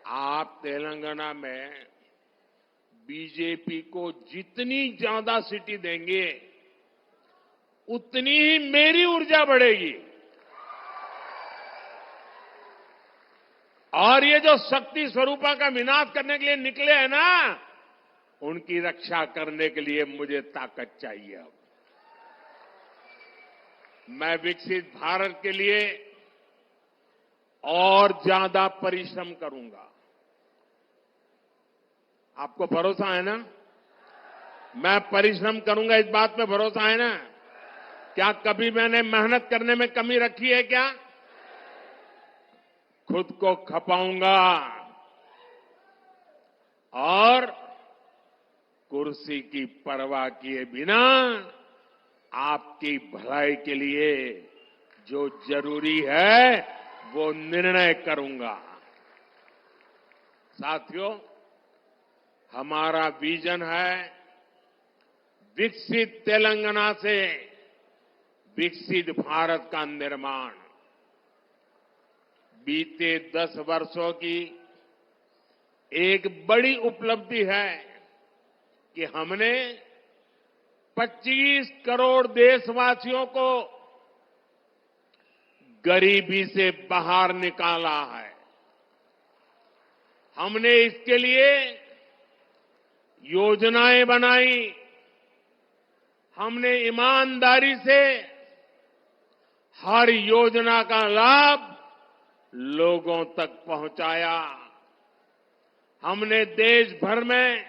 आप तेलंगाना में बीजेपी को जितनी ज्यादा सीटें देंगे, उतनी ही मेरी ऊर्जा बढ़ेगी। और ये जो शक्ति स्वरूपा का विनाश करने के लिए निकले हैं ना, उनकी रक्षा करने के लिए मुझे ताकत चाहिए। अब मैं विकसित भारत के लिए और ज्यादा परिश्रम करूंगा। आपको भरोसा है ना? मैं परिश्रम करूंगा, इस बात पे भरोसा है ना? क्या कभी मैंने मेहनत करने में कमी रखी है क्या? खुद को खपाऊंगा और कुर्सी की परवाह किए बिना आपकी भलाई के लिए जो जरूरी है वो निर्णय करूंगा। साथियों, हमारा विजन है विकसित तेलंगाना से विकसित भारत का निर्माण। बीते 10 वर्षों की एक बड़ी उपलब्धि है कि हमने 25 करोड़ देशवासियों को गरीबी से बाहर निकाला है। हमने इसके लिए योजनाएं बनाई, हमने ईमानदारी से हर योजना का लाभ लोगों तक पहुंचाया। हमने देश भर में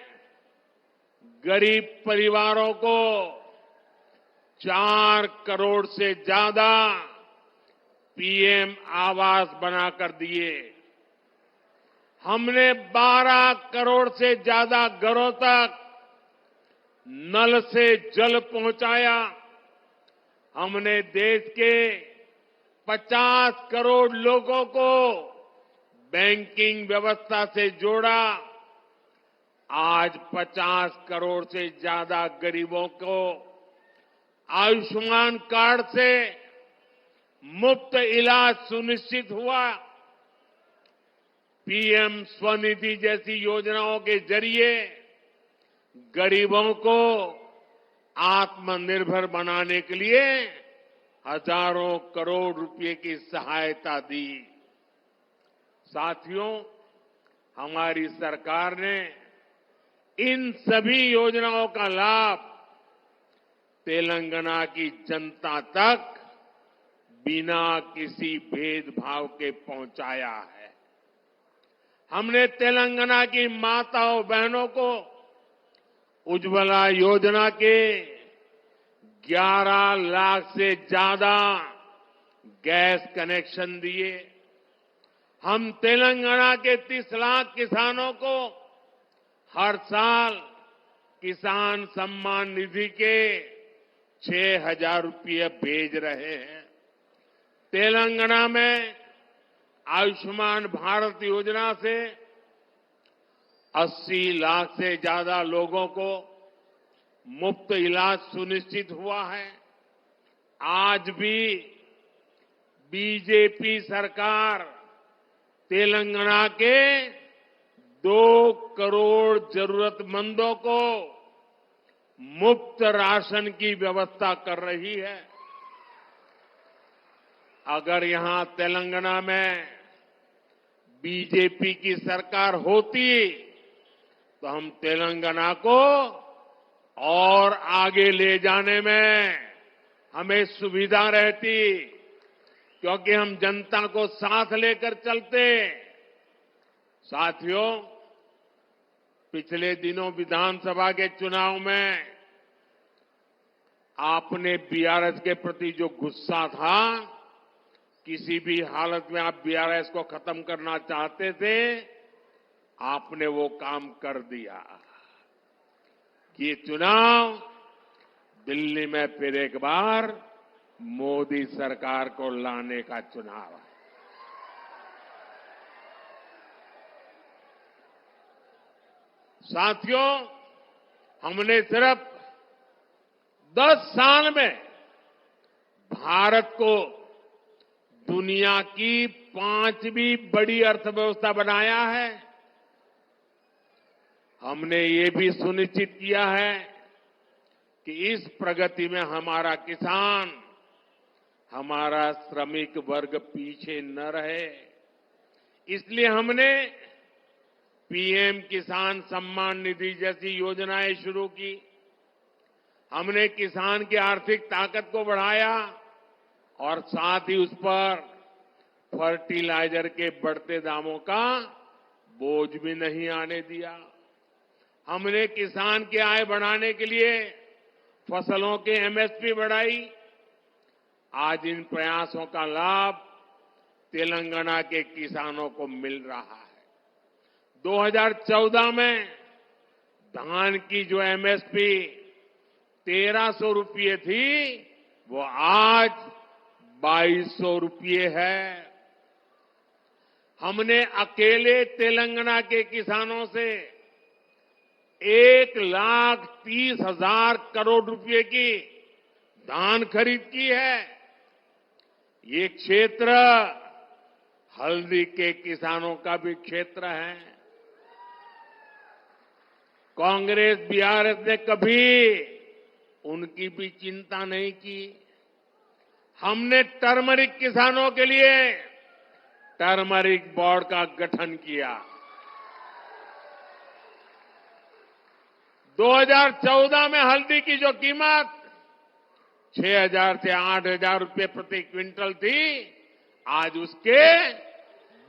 गरीब परिवारों को 4 करोड़ से ज्यादा पीएम आवास बनाकर दिए। हमने 12 करोड़ से ज्यादा घरों तक नल से जल पहुंचाया। हमने देश के 50 करोड़ लोगों को बैंकिंग व्यवस्था से जोड़ा। आज 50 करोड़ से ज्यादा गरीबों को आयुष्मान कार्ड से मुफ्त इलाज सुनिश्चित हुआ। पीएम स्वनिधि जैसी योजनाओं के जरिए गरीबों को आत्मनिर्भर बनाने के लिए हजारों करोड़ रुपए की सहायता दी। साथियों, हमारी सरकार ने इन सभी योजनाओं का लाभ तेलंगाना की जनता तक बिना किसी भेदभाव के पहुंचाया है। हमने तेलंगाना की माताओं बहनों को उज्ज्वला योजना के 11 लाख से ज्यादा गैस कनेक्शन दिए। हम तेलंगाना के 30 लाख किसानों को हर साल किसान सम्मान निधि के 6,000 रुपये भेज रहे हैं। तेलंगाना में आयुष्मान भारत योजना से 80 लाख से ज्यादा लोगों को मुफ्त इलाज सुनिश्चित हुआ है। आज भी बीजेपी सरकार तेलंगाना के 2 करोड़ जरूरतमंदों को मुफ्त राशन की व्यवस्था कर रही है। अगर यहां तेलंगाना में बीजेपी की सरकार होती तो हम तेलंगाना को और आगे ले जाने में हमें सुविधा रहती, क्योंकि हम जनता को साथ लेकर चलते। साथियों, पिछले दिनों विधानसभा के चुनाव में आपने बीआरएस के प्रति जो गुस्सा था, किसी भी हालत में आप बीआरएस को खत्म करना चाहते थे, आपने वो काम कर दिया। ये चुनाव दिल्ली में फिर एक बार मोदी सरकार को लाने का चुनाव है। साथियों, हमने सिर्फ 10 साल में भारत को दुनिया की 5वीं बड़ी अर्थव्यवस्था बनाया है। हमने ये भी सुनिश्चित किया है कि इस प्रगति में हमारा किसान, हमारा श्रमिक वर्ग पीछे न रहे। इसलिए हमने पीएम किसान सम्मान निधि जैसी योजनाएं शुरू की। हमने किसान की आर्थिक ताकत को बढ़ाया और साथ ही उस पर फर्टिलाइजर के बढ़ते दामों का बोझ भी नहीं आने दिया। हमने किसान की आय बढ़ाने के लिए फसलों के एमएसपी बढ़ाई। आज इन प्रयासों का लाभ तेलंगाना के किसानों को मिल रहा है। 2014 में धान की जो एमएसपी 1300 रुपये थी, वो आज 2200 रुपये है। हमने अकेले तेलंगाना के किसानों से 1,30,000 करोड़ रुपए की धान खरीद की है। ये क्षेत्र हल्दी के किसानों का भी क्षेत्र है। कांग्रेस बीआरएस ने कभी उनकी भी चिंता नहीं की। हमने टर्मरिक किसानों के लिए टर्मरिक बोर्ड का गठन किया। 2014 में हल्दी की जो कीमत 6,000 से 8,000 रुपए प्रति क्विंटल थी, आज उसके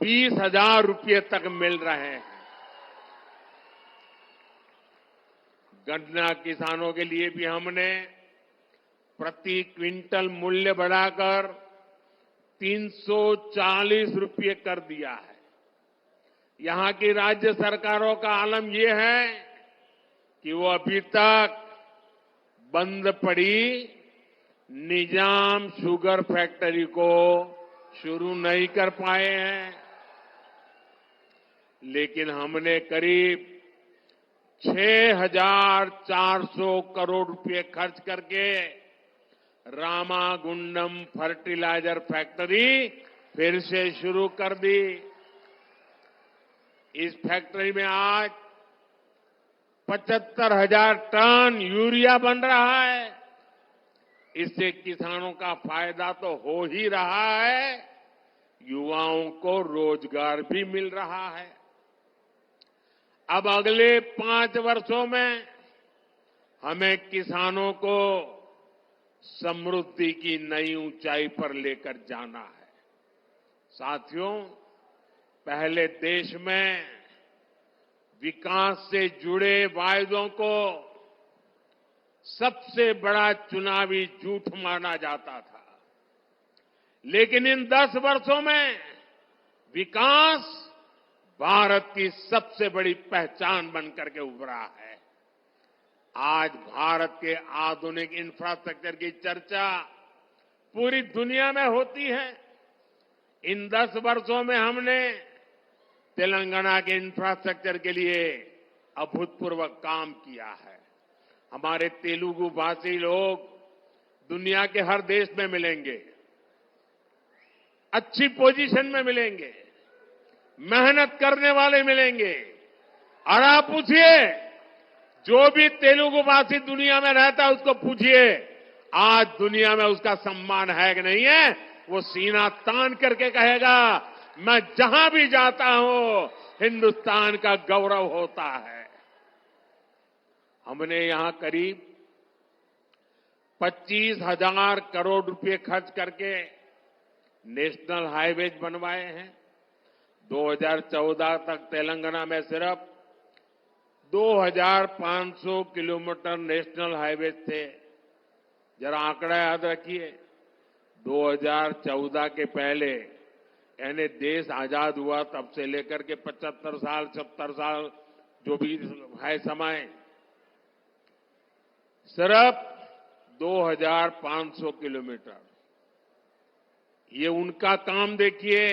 20,000 रुपए तक मिल रहे हैं। गन्ना किसानों के लिए भी हमने प्रति क्विंटल मूल्य बढ़ाकर 340 रुपये कर दिया है। यहां की राज्य सरकारों का आलम यह है कि वो अभी तक बंद पड़ी निजाम शुगर फैक्ट्री को शुरू नहीं कर पाए हैं, लेकिन हमने करीब 6,400 करोड़ रुपए खर्च करके रामागुंडम फर्टिलाइजर फैक्ट्री फिर से शुरू कर दी। इस फैक्ट्री में आज 75,000 टन यूरिया बन रहा है। इससे किसानों का फायदा तो हो ही रहा है, युवाओं को रोजगार भी मिल रहा है। अब अगले 5 वर्षों में हमें किसानों को समृद्धि की नई ऊंचाई पर लेकर जाना है। साथियों, पहले देश में विकास से जुड़े वायदों को सबसे बड़ा चुनावी झूठ माना जाता था, लेकिन इन 10 वर्षों में विकास भारत की सबसे बड़ी पहचान बनकर के उभरा है। आज भारत के आधुनिक इंफ्रास्ट्रक्चर की चर्चा पूरी दुनिया में होती है। इन 10 वर्षों में हमने तेलंगाना के इंफ्रास्ट्रक्चर के लिए अभूतपूर्व काम किया है। हमारे तेलुगु भाषी लोग दुनिया के हर देश में मिलेंगे, अच्छी पोजीशन में मिलेंगे, मेहनत करने वाले मिलेंगे। और आप पूछिए, जो भी तेलुगु भाषी दुनिया में रहता है उसको पूछिए, आज दुनिया में उसका सम्मान है कि नहीं है? वो सीना तान करके कहेगा, मैं जहां भी जाता हूं हिंदुस्तान का गौरव होता है। हमने यहां करीब 25,000 करोड़ रुपए खर्च करके नेशनल हाईवेज बनवाए हैं। 2014 तक तेलंगाना में सिर्फ 2,500 किलोमीटर नेशनल हाईवे थे। जरा आंकड़ा याद रखिए, 2014 के पहले यानी देश आजाद हुआ तब से लेकर के 75 साल 70 साल जो भी है समय, सिर्फ 2,500 किलोमीटर। ये उनका काम देखिए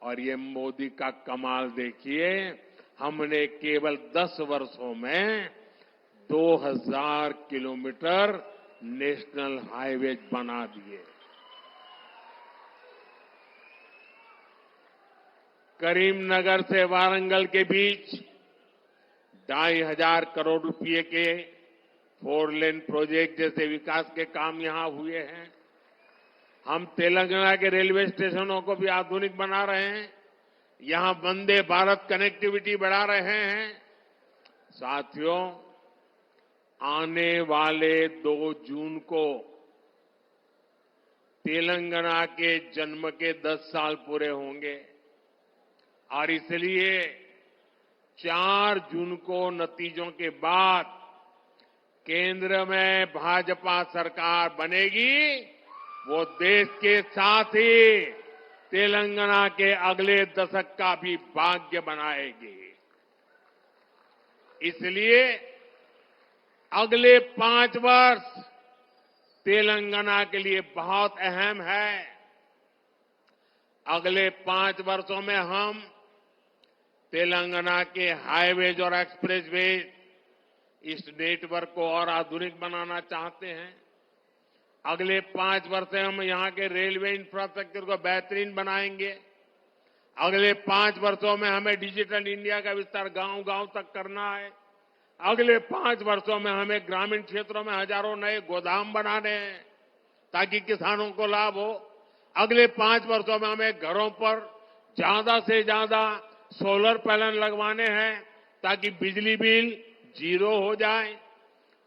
और ये मोदी का कमाल देखिए। हमने केवल 10 वर्षों में 2,000 किलोमीटर नेशनल हाईवे बना दिए। करीमनगर से वारंगल के बीच 2,500 करोड़ रुपए के 4 लेन प्रोजेक्ट जैसे विकास के काम यहां हुए हैं। हम तेलंगाना के रेलवे स्टेशनों को भी आधुनिक बना रहे हैं, यहां वंदे भारत कनेक्टिविटी बढ़ा रहे हैं। साथियों, आने वाले 2 जून को तेलंगाना के जन्म के 10 साल पूरे होंगे और इसलिए 4 जून को नतीजों के बाद केंद्र में भाजपा सरकार बनेगी। वो देश के साथ ही तेलंगाना के अगले दशक का भी भाग्य बनाएगी। इसलिए अगले 5 वर्ष तेलंगाना के लिए बहुत अहम है। अगले 5 वर्षों में हम तेलंगाना के हाईवेज और एक्सप्रेसवेज इस नेटवर्क को और आधुनिक बनाना चाहते हैं। अगले 5 वर्ष में हम यहां के रेलवे इंफ्रास्ट्रक्चर को बेहतरीन बनाएंगे। अगले 5 वर्षों में हमें डिजिटल इंडिया का विस्तार गांव-गांव तक करना है। अगले 5 वर्षों में हमें ग्रामीण क्षेत्रों में हजारों नए गोदाम बनाने हैं ताकि किसानों को लाभ हो। अगले 5 वर्षों में हमें घरों पर ज्यादा से ज्यादा सोलर पैनल लगवाने हैं ताकि बिजली बिल 0 हो जाए।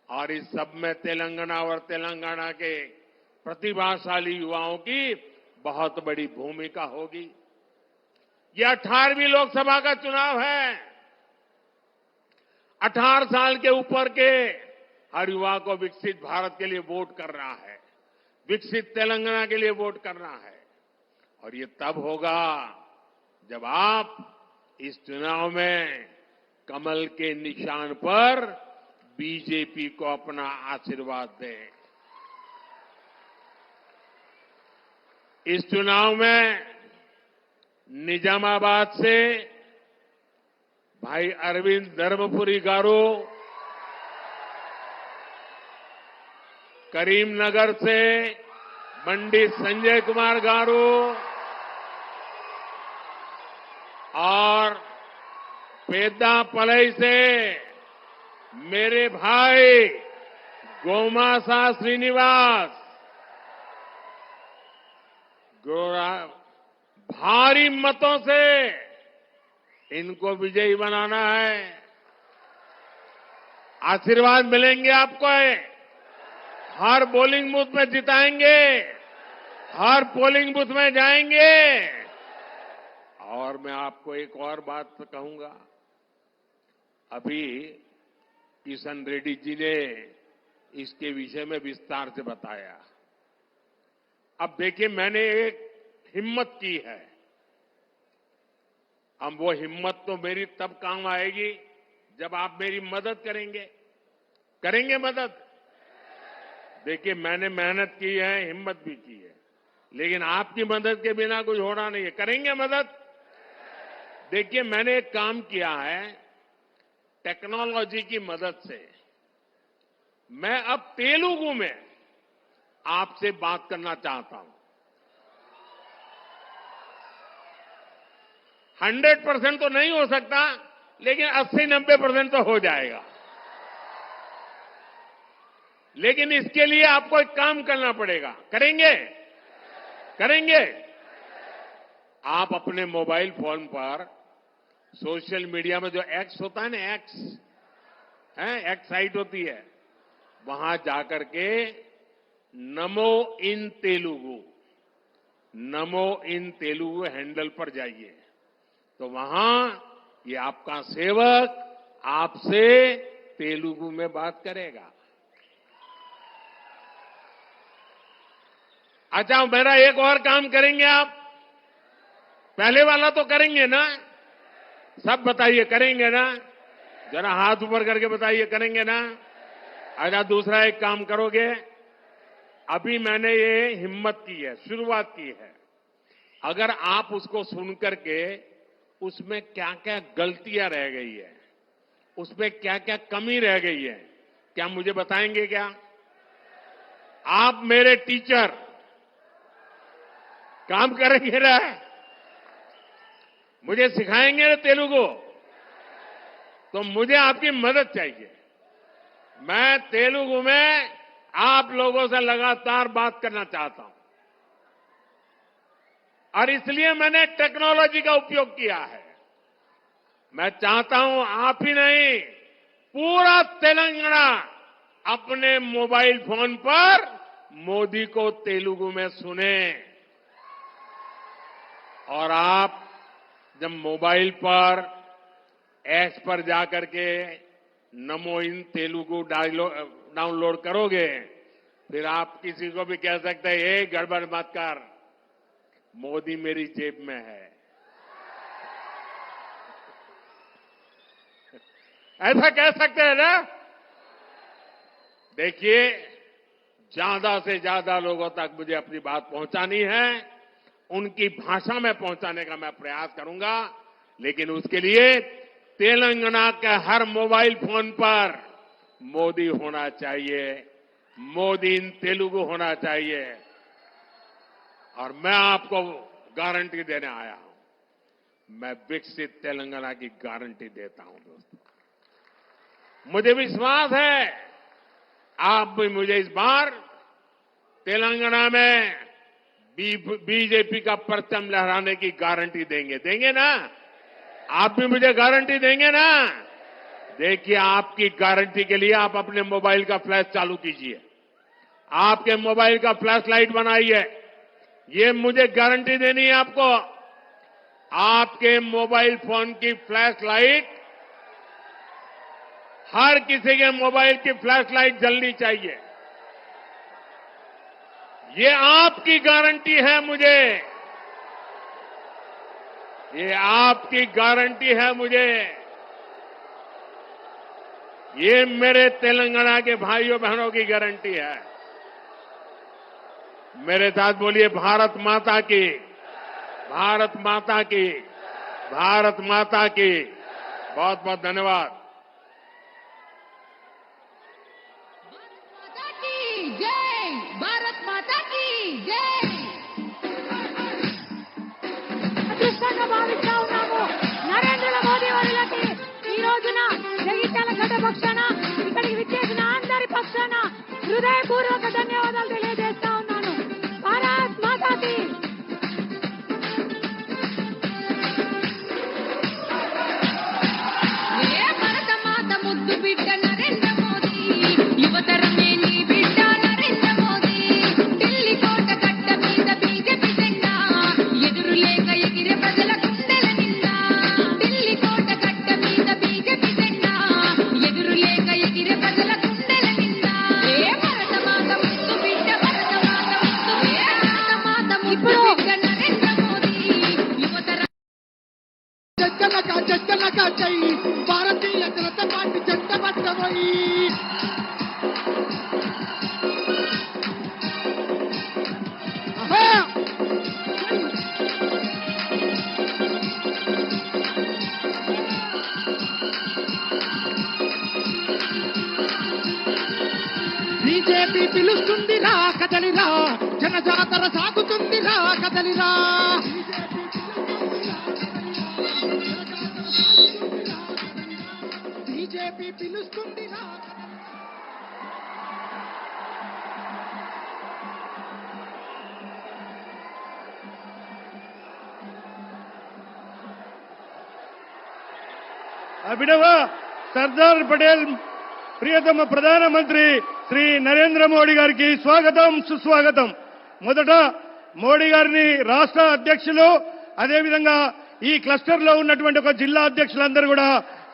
और इस सब में तेलंगाना और तेलंगाना के प्रतिभाशाली युवाओं की बहुत बड़ी भूमिका होगी। यह 18वीं लोकसभा का चुनाव है। 18 साल के ऊपर के हर युवा को विकसित भारत के लिए वोट करना है, विकसित तेलंगाना के लिए वोट करना है। और ये तब होगा जब आप इस चुनाव में कमल के निशान पर बीजेपी को अपना आशीर्वाद दें। इस चुनाव में निजामाबाद से भाई अरविंद धर्मपुरी गारू, करीमनगर से पंडित संजय कुमार गारू और पेद्दापलई से मेरे भाई गोमासा श्रीनिवास भारी मतों से इनको विजयी बनाना है। आशीर्वाद मिलेंगे आपको। हर पोलिंग बूथ में जिताएंगे, हर पोलिंग बूथ में जाएंगे। और मैं आपको एक और बात कहूंगा। अभी किशन रेड्डी जी ने इसके विषय में विस्तार से बताया। अब देखिए, मैंने एक हिम्मत की है। अब वो हिम्मत तो मेरी तब काम आएगी जब आप मेरी मदद करेंगे। करेंगे मदद? देखिए, मैंने मेहनत की है, हिम्मत भी की है, लेकिन आपकी मदद के बिना कुछ होना नहीं है। करेंगे मदद? देखिए, मैंने एक काम किया है। टेक्नोलॉजी की मदद से मैं अब तेलुगु में आपसे बात करना चाहता हूं। 100% तो नहीं हो सकता, लेकिन 80-90% तो हो जाएगा। लेकिन इसके लिए आपको एक काम करना पड़ेगा। करेंगे? करेंगे? आप अपने मोबाइल फोन पर सोशल मीडिया में जो एक्स होता है ना, एक्स साइट होती है, वहां जाकर के नमो इन तेलुगु हैंडल पर जाइए। तो वहां ये आपका सेवक आपसे तेलुगु में बात करेगा। अच्छा, मेरा एक और काम करेंगे आप? पहले वाला तो करेंगे ना? सब बताइए, करेंगे ना? जरा हाथ ऊपर करके बताइए, करेंगे ना? अच्छा, दूसरा एक काम करोगे? अभी मैंने ये हिम्मत की है, शुरुआत की है। अगर आप उसको सुन करके उसमें क्या क्या गलतियां रह गई है, उसमें क्या क्या कमी रह गई है, क्या मुझे बताएंगे क्या? आप मेरे टीचर काम करेंगे ना? मुझे सिखाएंगे ना तेलुगु? तो मुझे आपकी मदद चाहिए। मैं तेलुगु में आप लोगों से लगातार बात करना चाहता हूं, और इसलिए मैंने टेक्नोलॉजी का उपयोग किया है। मैं चाहता हूं आप ही नहीं, पूरा तेलंगाना अपने मोबाइल फोन पर मोदी को तेलुगु में सुने। और आप जब मोबाइल पर ऐप्स पर जाकर के नमो इन तेलुगु डाउनलोड करोगे, फिर आप किसी को भी कह सकते हैं, ये गड़बड़ मत कर, मोदी मेरी जेब में है। ऐसा कह सकते हैं ना? देखिए, ज्यादा से ज्यादा लोगों तक मुझे अपनी बात पहुंचानी है, उनकी भाषा में पहुंचाने का मैं प्रयास करूंगा। लेकिन उसके लिए तेलंगाना के हर मोबाइल फोन पर मोदी होना चाहिए, मोदी इन तेलुगु होना चाहिए। और मैं आपको गारंटी देने आया हूं, मैं विकसित तेलंगाना की गारंटी देता हूं दोस्तों। मुझे विश्वास है आप भी मुझे इस बार तेलंगाना में बीजेपी का परचम लहराने की गारंटी देंगे ना? आप भी मुझे गारंटी देंगे ना? देखिए, आपकी गारंटी के लिए आप अपने मोबाइल का फ्लैश चालू कीजिए, आपके मोबाइल का फ्लैश लाइट बनाइए। ये मुझे गारंटी देनी है आपको। आपके मोबाइल फोन की फ्लैश लाइट, हर किसी के मोबाइल की फ्लैश लाइट जलनी चाहिए। ये आपकी गारंटी है मुझे, ये आपकी गारंटी है मुझे। ये मेरे तेलंगाना के भाइयों बहनों की गारंटी है। मेरे साथ बोलिए, भारत माता की, भारत माता की, भारत माता की। बहुत बहुत धन्यवाद। माता की जय, भारत माता की जय। అదృష్టంగా భావిస్తా ఉన్నాము నరేంద్ర మోదీ వారికి ఈ రోజున జగిత్యాల గడ్డ పక్షాన ఇక్కడికి విచ్చేసిన అందరి పక్షాన హృదయపూర్వక ధన్యవాదాలు తెలియజేస్తా ఉన్నాను. భారత్ మాతాకి. ఏ భరత మాత ముద్దు బిడ్డ నరేంద్ర మోదీ, యువతరమే నీ బిడ్డ నరేంద్ర మోదీ. ఢిల్లీ కోట గడ్డ మీద బీజేపీ జెండా, ఎదురు లేక ఎగిరే ప్రజల గుండెల నిండా. ఢిల్లీ కోట గడ్డ మీద బీజేపీ జెండా, ఎదురు లేక ఎగిరే ప్రజల గుండెల నిండా. ఏ భరత మాత ముద్దు బిడ్డ, భరత మాత ముద్దు బిడ్డ, భరత మాత ముద్దు బిడ్డ నరేంద్ర మోదీ, యువతర జగ్గనక జై భారతీయ జనతా పార్టీ జెండ పట్టబోయి బీజేపీ పిలుస్తుందిరా కదలిరా, జనజాతర సాగుతుందిరా కదలిరా. బీజేపీ పిలుస్తుందిరా. అభినవ సర్దార్ పటేల్ ప్రియతమ ప్రధానమంత్రి శ్రీ నరేంద్ర మోడీ గారికి స్వాగతం, సుస్వాగతం. మొదట మోడీ గారిని రాష్ట్ర అధ్యక్షులు, అదేవిధంగా ఈ క్లస్టర్ లో ఉన్నటువంటి ఒక జిల్లా అధ్యక్షులందరూ కూడా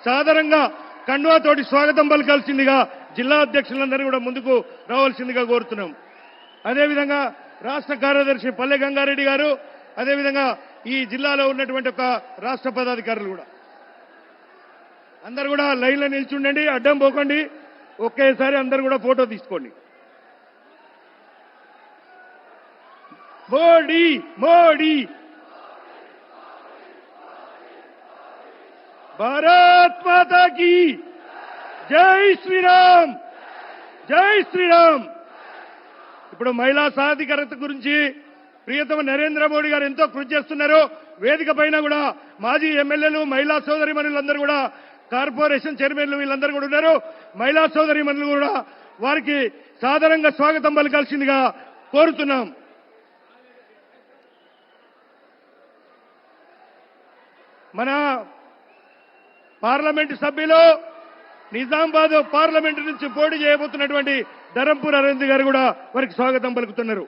సాదరంగా కండువాతోటి స్వాగతం పలకాల్సిందిగా జిల్లా అధ్యక్షులందరూ కూడా ముందుకు రావాల్సిందిగా కోరుతున్నాం. అదేవిధంగా రాష్ట్ర కార్యదర్శి పల్లె గంగారెడ్డి గారు, అదేవిధంగా ఈ జిల్లాలో ఉన్నటువంటి ఒక రాష్ట్ర పదాధికారులు కూడా అందరూ కూడా లైన్లో నిల్చుండండి, అడ్డం పోకండి. ఒకేసారి అందరూ కూడా ఫోటో తీసుకోండి. మోడీ మోడీ, భారత్ మాతా కీ జై శ్రీరామ్, జై శ్రీరామ్. ఇప్పుడు మహిళా సాధికారత గురించి ప్రియతమ నరేంద్ర మోడీ గారు ఎంతో కృషి చేస్తున్నారు. వేదిక పైన కూడా మాజీ ఎమ్మెల్యేలు, మహిళా సోదరిమణులందరూ కూడా, కార్పొరేషన్ చైర్మన్లు వీళ్ళందరూ కూడా ఉన్నారు. మహిళా సోదరిమణులు కూడా వారికి సాదరంగా స్వాగతం పలకాల్సిందిగా కోరుతున్నాం. మన పార్లమెంటు సభ్యులు నిజామాబాద్ పార్లమెంటు నుంచి పోటీ చేయబోతున్నటువంటి ధరంపూర్ అరవింద్ గారు కూడా వారికి స్వాగతం పలుకుతున్నారు.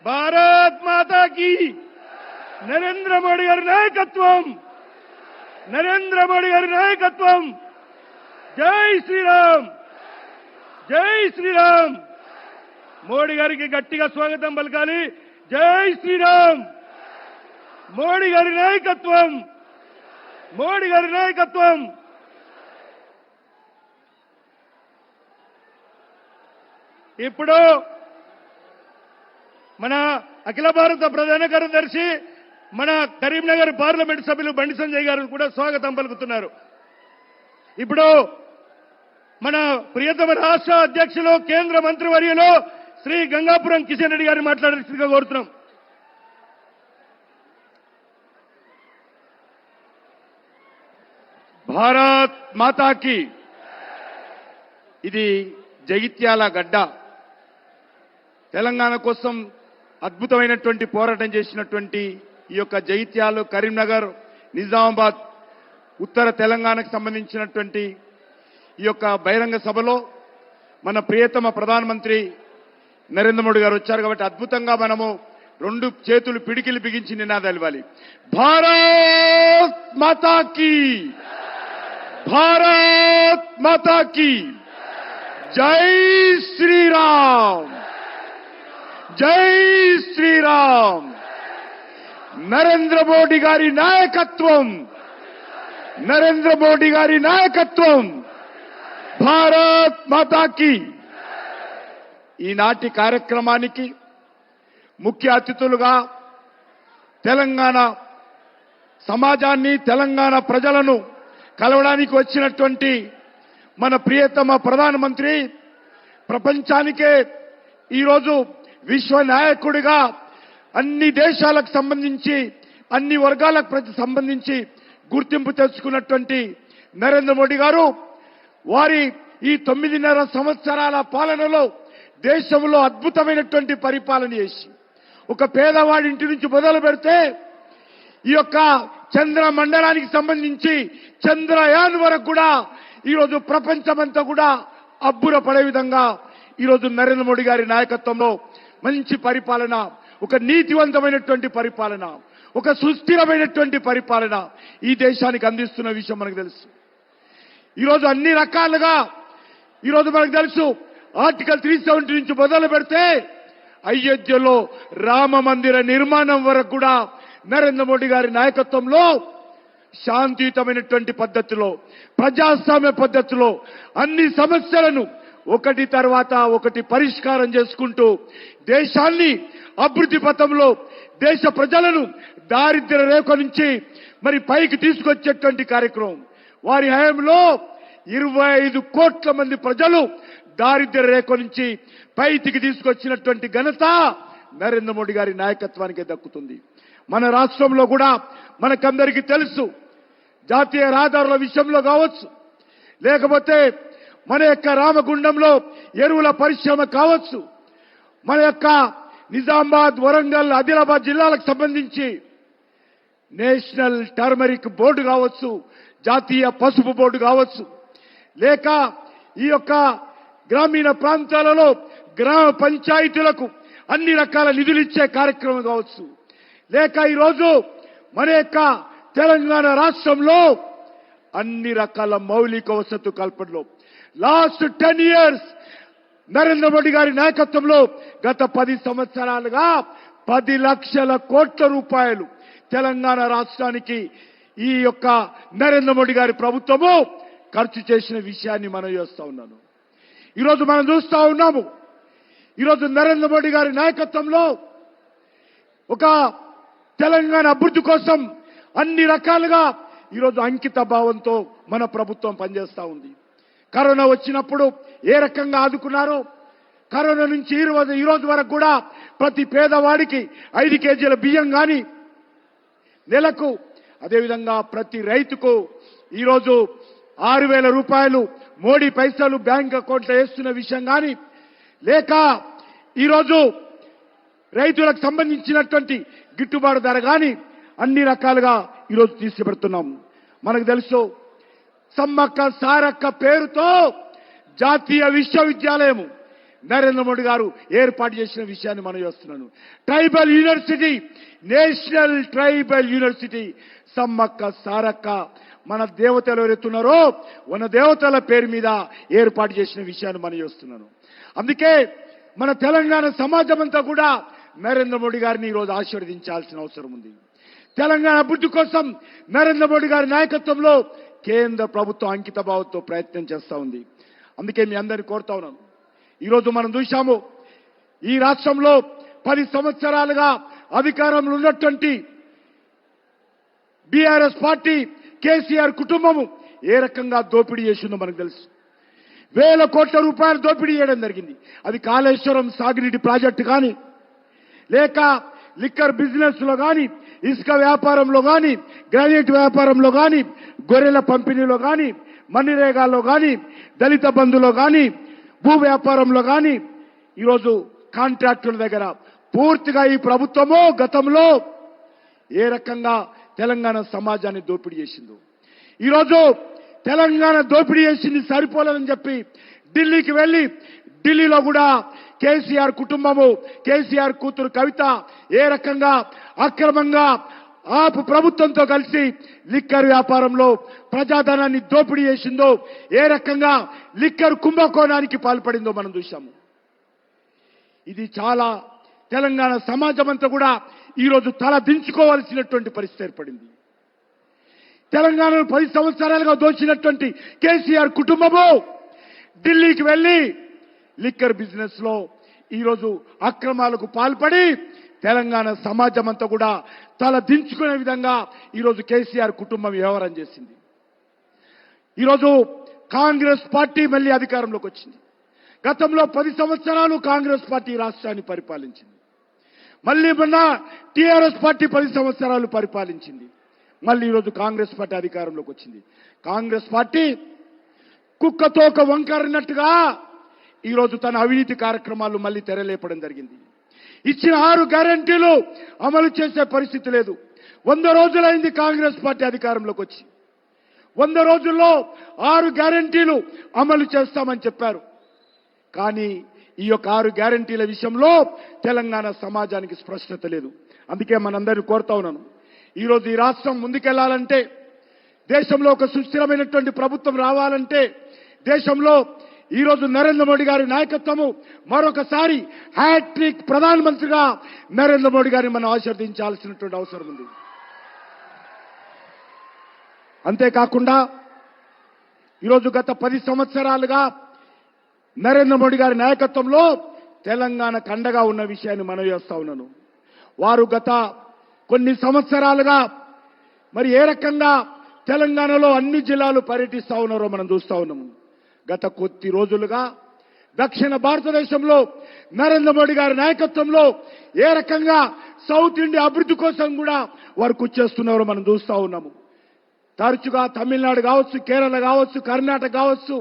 భారత్ మాతా కీ, నరేంద్ర మోడీ గారి నాయకత్వం, నరేంద్ర మోడీ గారి నాయకత్వం. జై శ్రీరామ్, జై శ్రీరామ్. మోడీ గారికి గట్టిగా స్వాగతం పలకాలి. జై శ్రీరామ్. మోడీ గారి నాయకత్వం, మోడీ గారి నాయకత్వం. ఇప్పుడు మన అఖిల భారత ప్రధాన కార్యదర్శి మన కరీంనగర్ పార్లమెంట్ సభ్యులు బండి సంజయ్ గారు కూడా స్వాగతం పలుకుతున్నారు. ఇప్పుడు మన ప్రియతమ రాష్ట్ర అధ్యక్షులు కేంద్ర మంత్రివర్యులు శ్రీ గంగాపురం కిషన్ రెడ్డి గారిని మాట్లాడాల్సిందిగా కోరుతున్నాం. భారత్ మాతాకి. ఇది జగిత్యాల గడ్డ. తెలంగాణ కోసం అద్భుతమైనటువంటి పోరాటం చేసినటువంటి ఈ యొక్క జగిత్యాలు, కరీంనగర్, నిజామాబాద్, ఉత్తర తెలంగాణకు సంబంధించినటువంటి ఈ యొక్క బహిరంగ సభలో మన ప్రియతమ ప్రధానమంత్రి నరేంద్ర మోడీ గారు వచ్చారు. కాబట్టి అద్భుతంగా మనము రెండు చేతులు పిడికిలు బిగించి నినాదాలు ఇవ్వాలి. భారత్ మాతాకి, భారత్ మాతాకి, జై శ్రీరామ్, జై శ్రీరామ్. నరేంద్ర మోడీ గారి నాయకత్వం, నరేంద్ర మోడీ గారి నాయకత్వం. భారత్ మాతాకి. ఈనాటి కార్యక్రమానికి ముఖ్య అతిథులుగా తెలంగాణ సమాజాన్ని, తెలంగాణ ప్రజలను కలవడానికి వచ్చినటువంటి మన ప్రియతమ ప్రధానమంత్రి, ప్రపంచానికే ఈరోజు విశ్వ నాయకుడిగా అన్ని దేశాలకు సంబంధించి, అన్ని వర్గాలకు సంబంధించి గుర్తింపు తెచ్చుకున్నటువంటి నరేంద్ర మోడీ గారు వారి ఈ 9.5 సంవత్సరాల పాలనలో దేశంలో అద్భుతమైనటువంటి పరిపాలన చేసి ఒక పేదవాడి ఇంటి నుంచి మొదలు పెడితే ఈ యొక్క చంద్ర మండలానికి సంబంధించి చంద్రయాన్ వరకు కూడా ఈరోజు ప్రపంచమంతా కూడా అబ్బురపడే విధంగా ఈరోజు నరేంద్ర మోడీ గారి నాయకత్వంలో మంచి పరిపాలన, ఒక నీతివంతమైనటువంటి పరిపాలన, ఒక సుస్థిరమైనటువంటి పరిపాలన ఈ దేశానికి అందిస్తున్న విషయం మనకు తెలుసు. ఈరోజు అన్ని రకాలుగా ఈరోజు మనకు తెలుసు. ఆర్టికల్ 370 నుంచి మొదలు పెడితే అయోధ్యలో రామ మందిర నిర్మాణం వరకు కూడా నరేంద్ర మోడీ గారి నాయకత్వంలో శాంతియుతమైనటువంటి పద్ధతిలో, ప్రజాస్వామ్య పద్ధతిలో అన్ని సమస్యలను ఒకటి తర్వాత ఒకటి పరిష్కారం చేసుకుంటూ దేశాన్ని అభివృద్ధి పథంలో, దేశ ప్రజలను దారిద్ర్య రేఖ నుంచి మరి పైకి తీసుకొచ్చేటువంటి కార్యక్రమం. వారి హయాంలో 25 కోట్ల మంది ప్రజలు దారిద్ర్య రేఖ నుంచి పైకి తీసుకొచ్చినటువంటి ఘనత నరేంద్ర మోడీ గారి నాయకత్వానికే దక్కుతుంది. మన రాష్ట్రంలో కూడా మనకందరికీ తెలుసు, జాతీయ రహదారుల విషయంలో కావచ్చు, లేకపోతే మన యొక్క రామగుండంలో ఎరువుల పరిశ్రమ కావచ్చు, మన యొక్క నిజామాబాద్, వరంగల్, ఆదిలాబాద్ జిల్లాలకు సంబంధించి నేషనల్ టర్మరిక్ బోర్డు కావచ్చు, జాతీయ పసుపు బోర్డు కావచ్చు, లేక ఈ యొక్క గ్రామీణ ప్రాంతాలలో గ్రామ పంచాయతీలకు అన్ని రకాల నిధులు ఇచ్చే కార్యక్రమం కావచ్చు, లేక ఈరోజు మన యొక్క తెలంగాణ రాష్ట్రంలో అన్ని రకాల మౌలిక వసతు కల్పనలో లాస్ట్ 10 years నరేంద్ర మోడీ గారి నాయకత్వంలో గత 10 సంవత్సరాలుగా 10 లక్షల కోట్ల రూపాయలు తెలంగాణ రాష్ట్రానికి ఈ యొక్క నరేంద్ర మోడీ గారి ప్రభుత్వము ఖర్చు చేసిన విషయాన్ని మనం చేస్తా ఉన్నాను. ఈరోజు మనం చూస్తా ఉన్నాము. ఈరోజు నరేంద్ర మోడీ గారి నాయకత్వంలో ఒక తెలంగాణ అభివృద్ధి కోసం అన్ని రకాలుగా ఈరోజు అంకిత భావంతో మన ప్రభుత్వం పనిచేస్తా ఉంది. కరోనా వచ్చినప్పుడు ఏ రకంగా ఆదుకున్నారో, కరోనా నుంచి ఈ రోజు వరకు కూడా ప్రతి పేదవాడికి 5 కేజీల బియ్యం కానీ నెలకు, అదేవిధంగా ప్రతి రైతుకు ఈరోజు 6,000 రూపాయలు మోడీ పైసలు బ్యాంక్ అకౌంట్లో వేస్తున్న విషయం కానీ, లేక ఈరోజు రైతులకు సంబంధించినటువంటి గిట్టుబాటు ధర కానీ అన్ని రకాలుగా ఈరోజు తీసుకుపెడుతున్నాం. మనకు తెలుసు, సమ్మక్క సారక్క పేరుతో జాతీయ విశ్వవిద్యాలయం నరేంద్ర మోడీ గారు ఏర్పాటు చేసిన విషయాన్ని మనం చేస్తున్నాను. Tribal university, national tribal university Sammakka Sarakka మన దేవతలు ఎవరెత్తున్నారో మన దేవతల పేరు మీద ఏర్పాటు చేసిన విషయాన్ని మనం చేస్తున్నాను. అందుకే మన తెలంగాణ సమాజం అంతా కూడా నరేంద్ర మోడీ గారిని ఈరోజు ఆశీర్వదించాల్సిన అవసరం ఉంది. తెలంగాణ అభివృద్ధి కోసం నరేంద్ర మోడీ గారి నాయకత్వంలో కేంద్ర ప్రభుత్వం అంకిత భావంతో ప్రయత్నం చేస్తా ఉంది. అందుకే మీ అందరినీ కోరుతా ఉన్నాను. ఈరోజు మనం చూశాము, ఈ రాష్ట్రంలో 10 సంవత్సరాలుగా అధికారంలో ఉన్నటువంటి బీఆర్ఎస్ పార్టీ కేసీఆర్ కుటుంబము ఏ రకంగా దోపిడీ చేసిందో మనకు తెలుసు. వేల కోట్ల రూపాయలు దోపిడీ చేయడం జరిగింది. అది కాళేశ్వరం సాగునీటి ప్రాజెక్టు కానీ, లేక లిక్కర్ బిజినెస్ లో కానీ, ఇసుక వ్యాపారంలో కానీ, గ్రానైట్ వ్యాపారంలో కానీ, గొర్రెల పంపిణీలో కానీ, మన్నిరేగాల్లో కానీ, దళిత బంధులో కానీ, భూ వ్యాపారంలో కానీ, ఈరోజు కాంట్రాక్టుల దగ్గర పూర్తిగా ఈ ప్రభుత్వము గతంలో ఏ రకంగా తెలంగాణ సమాజాన్ని దోపిడీ చేసిందో, ఈరోజు తెలంగాణ దోపిడీ చేసింది సరిపోలేదని చెప్పి ఢిల్లీకి వెళ్లి, ఢిల్లీలో కూడా కేసీఆర్ కుటుంబము, కేసీఆర్ కూతురు కవిత ఏ రకంగా అక్రమంగా ఆపు ప్రభుత్వంతో కలిసి లిక్కర్ వ్యాపారంలో ప్రజాధనాన్ని దోపిడీ చేసిందో, ఏ రకంగా లిక్కర్ కుంభకోణానికి పాల్పడిందో మనం చూశాము. ఇది చాలా తెలంగాణ సమాజం అంతా కూడా ఈరోజు తల దించుకోవాల్సినటువంటి పరిస్థితి ఏర్పడింది. తెలంగాణను 10 సంవత్సరాలుగా దోచినటువంటి కేసీఆర్ కుటుంబము ఢిల్లీకి వెళ్లి లిక్కర్ బిజినెస్ లో ఈరోజు అక్రమాలకు పాల్పడి తెలంగాణ సమాజం అంతా కూడా తల దించుకునే విధంగా ఈరోజు కేసీఆర్ కుటుంబం వ్యవహారం చేసింది. ఈరోజు కాంగ్రెస్ పార్టీ మళ్లీ అధికారంలోకి వచ్చింది. గతంలో 10 సంవత్సరాలు కాంగ్రెస్ పార్టీ రాష్ట్రాన్ని పరిపాలించింది. మళ్లీ మొన్న టీఆర్ఎస్ పార్టీ 10 సంవత్సరాలు పరిపాలించింది. మళ్ళీ ఈరోజు కాంగ్రెస్ పార్టీ అధికారంలోకి వచ్చింది. కాంగ్రెస్ పార్టీ కుక్కతోక వంకరన్నట్టుగా ఈరోజు తన అవినీతి కార్యక్రమాలు మళ్లీ తెరలేపడం జరిగింది. ఇచ్చిన 6 గ్యారెంటీలు అమలు చేసే పరిస్థితి లేదు. 100 రోజులైంది కాంగ్రెస్ పార్టీ అధికారంలోకి వచ్చి. 100 రోజుల్లో 6 గ్యారెంటీలు అమలు చేస్తామని చెప్పారు. కానీ ఈ యొక్క 6 గ్యారెంటీల విషయంలో తెలంగాణ సమాజానికి స్పష్టత లేదు. అందుకే మనందరినీ కోరుతా ఉన్నాను, ఈరోజు ఈ రాష్ట్రం ముందుకెళ్లాలంటే, దేశంలో ఒక సుస్థిరమైనటువంటి ప్రభుత్వం రావాలంటే, దేశంలో ఈరోజు నరేంద్ర మోడీ గారి నాయకత్వము మరొకసారి హ్యాట్రిక్ ప్రధానమంత్రిగా నరేంద్ర మోడీ గారిని మనం ఆశీర్వదించాల్సినటువంటి అవసరం ఉంది. అంతేకాకుండా ఈరోజు గత 10 సంవత్సరాలుగా నరేంద్ర మోడీ గారి నాయకత్వంలో తెలంగాణకు అండగా ఉన్న విషయాన్ని మనం చేస్తా ఉన్నాను. వారు గత కొన్ని సంవత్సరాలుగా మరి ఏ రకంగా తెలంగాణలో అన్ని జిల్లాలు పర్యటిస్తా ఉన్నారో మనం చూస్తా ఉన్నాము. గత కొద్ది రోజులుగా దక్షిణ భారతదేశంలో నరేంద్ర మోడీ గారి నాయకత్వంలో ఏ రకంగా సౌత్ ఇండియా అభివృద్ధి కోసం కూడా వారు కృషి చేస్తున్నారో మనం చూస్తా ఉన్నాము. తరచుగా తమిళనాడు కావచ్చు, కేరళ కావచ్చు, కర్ణాటక కావచ్చు,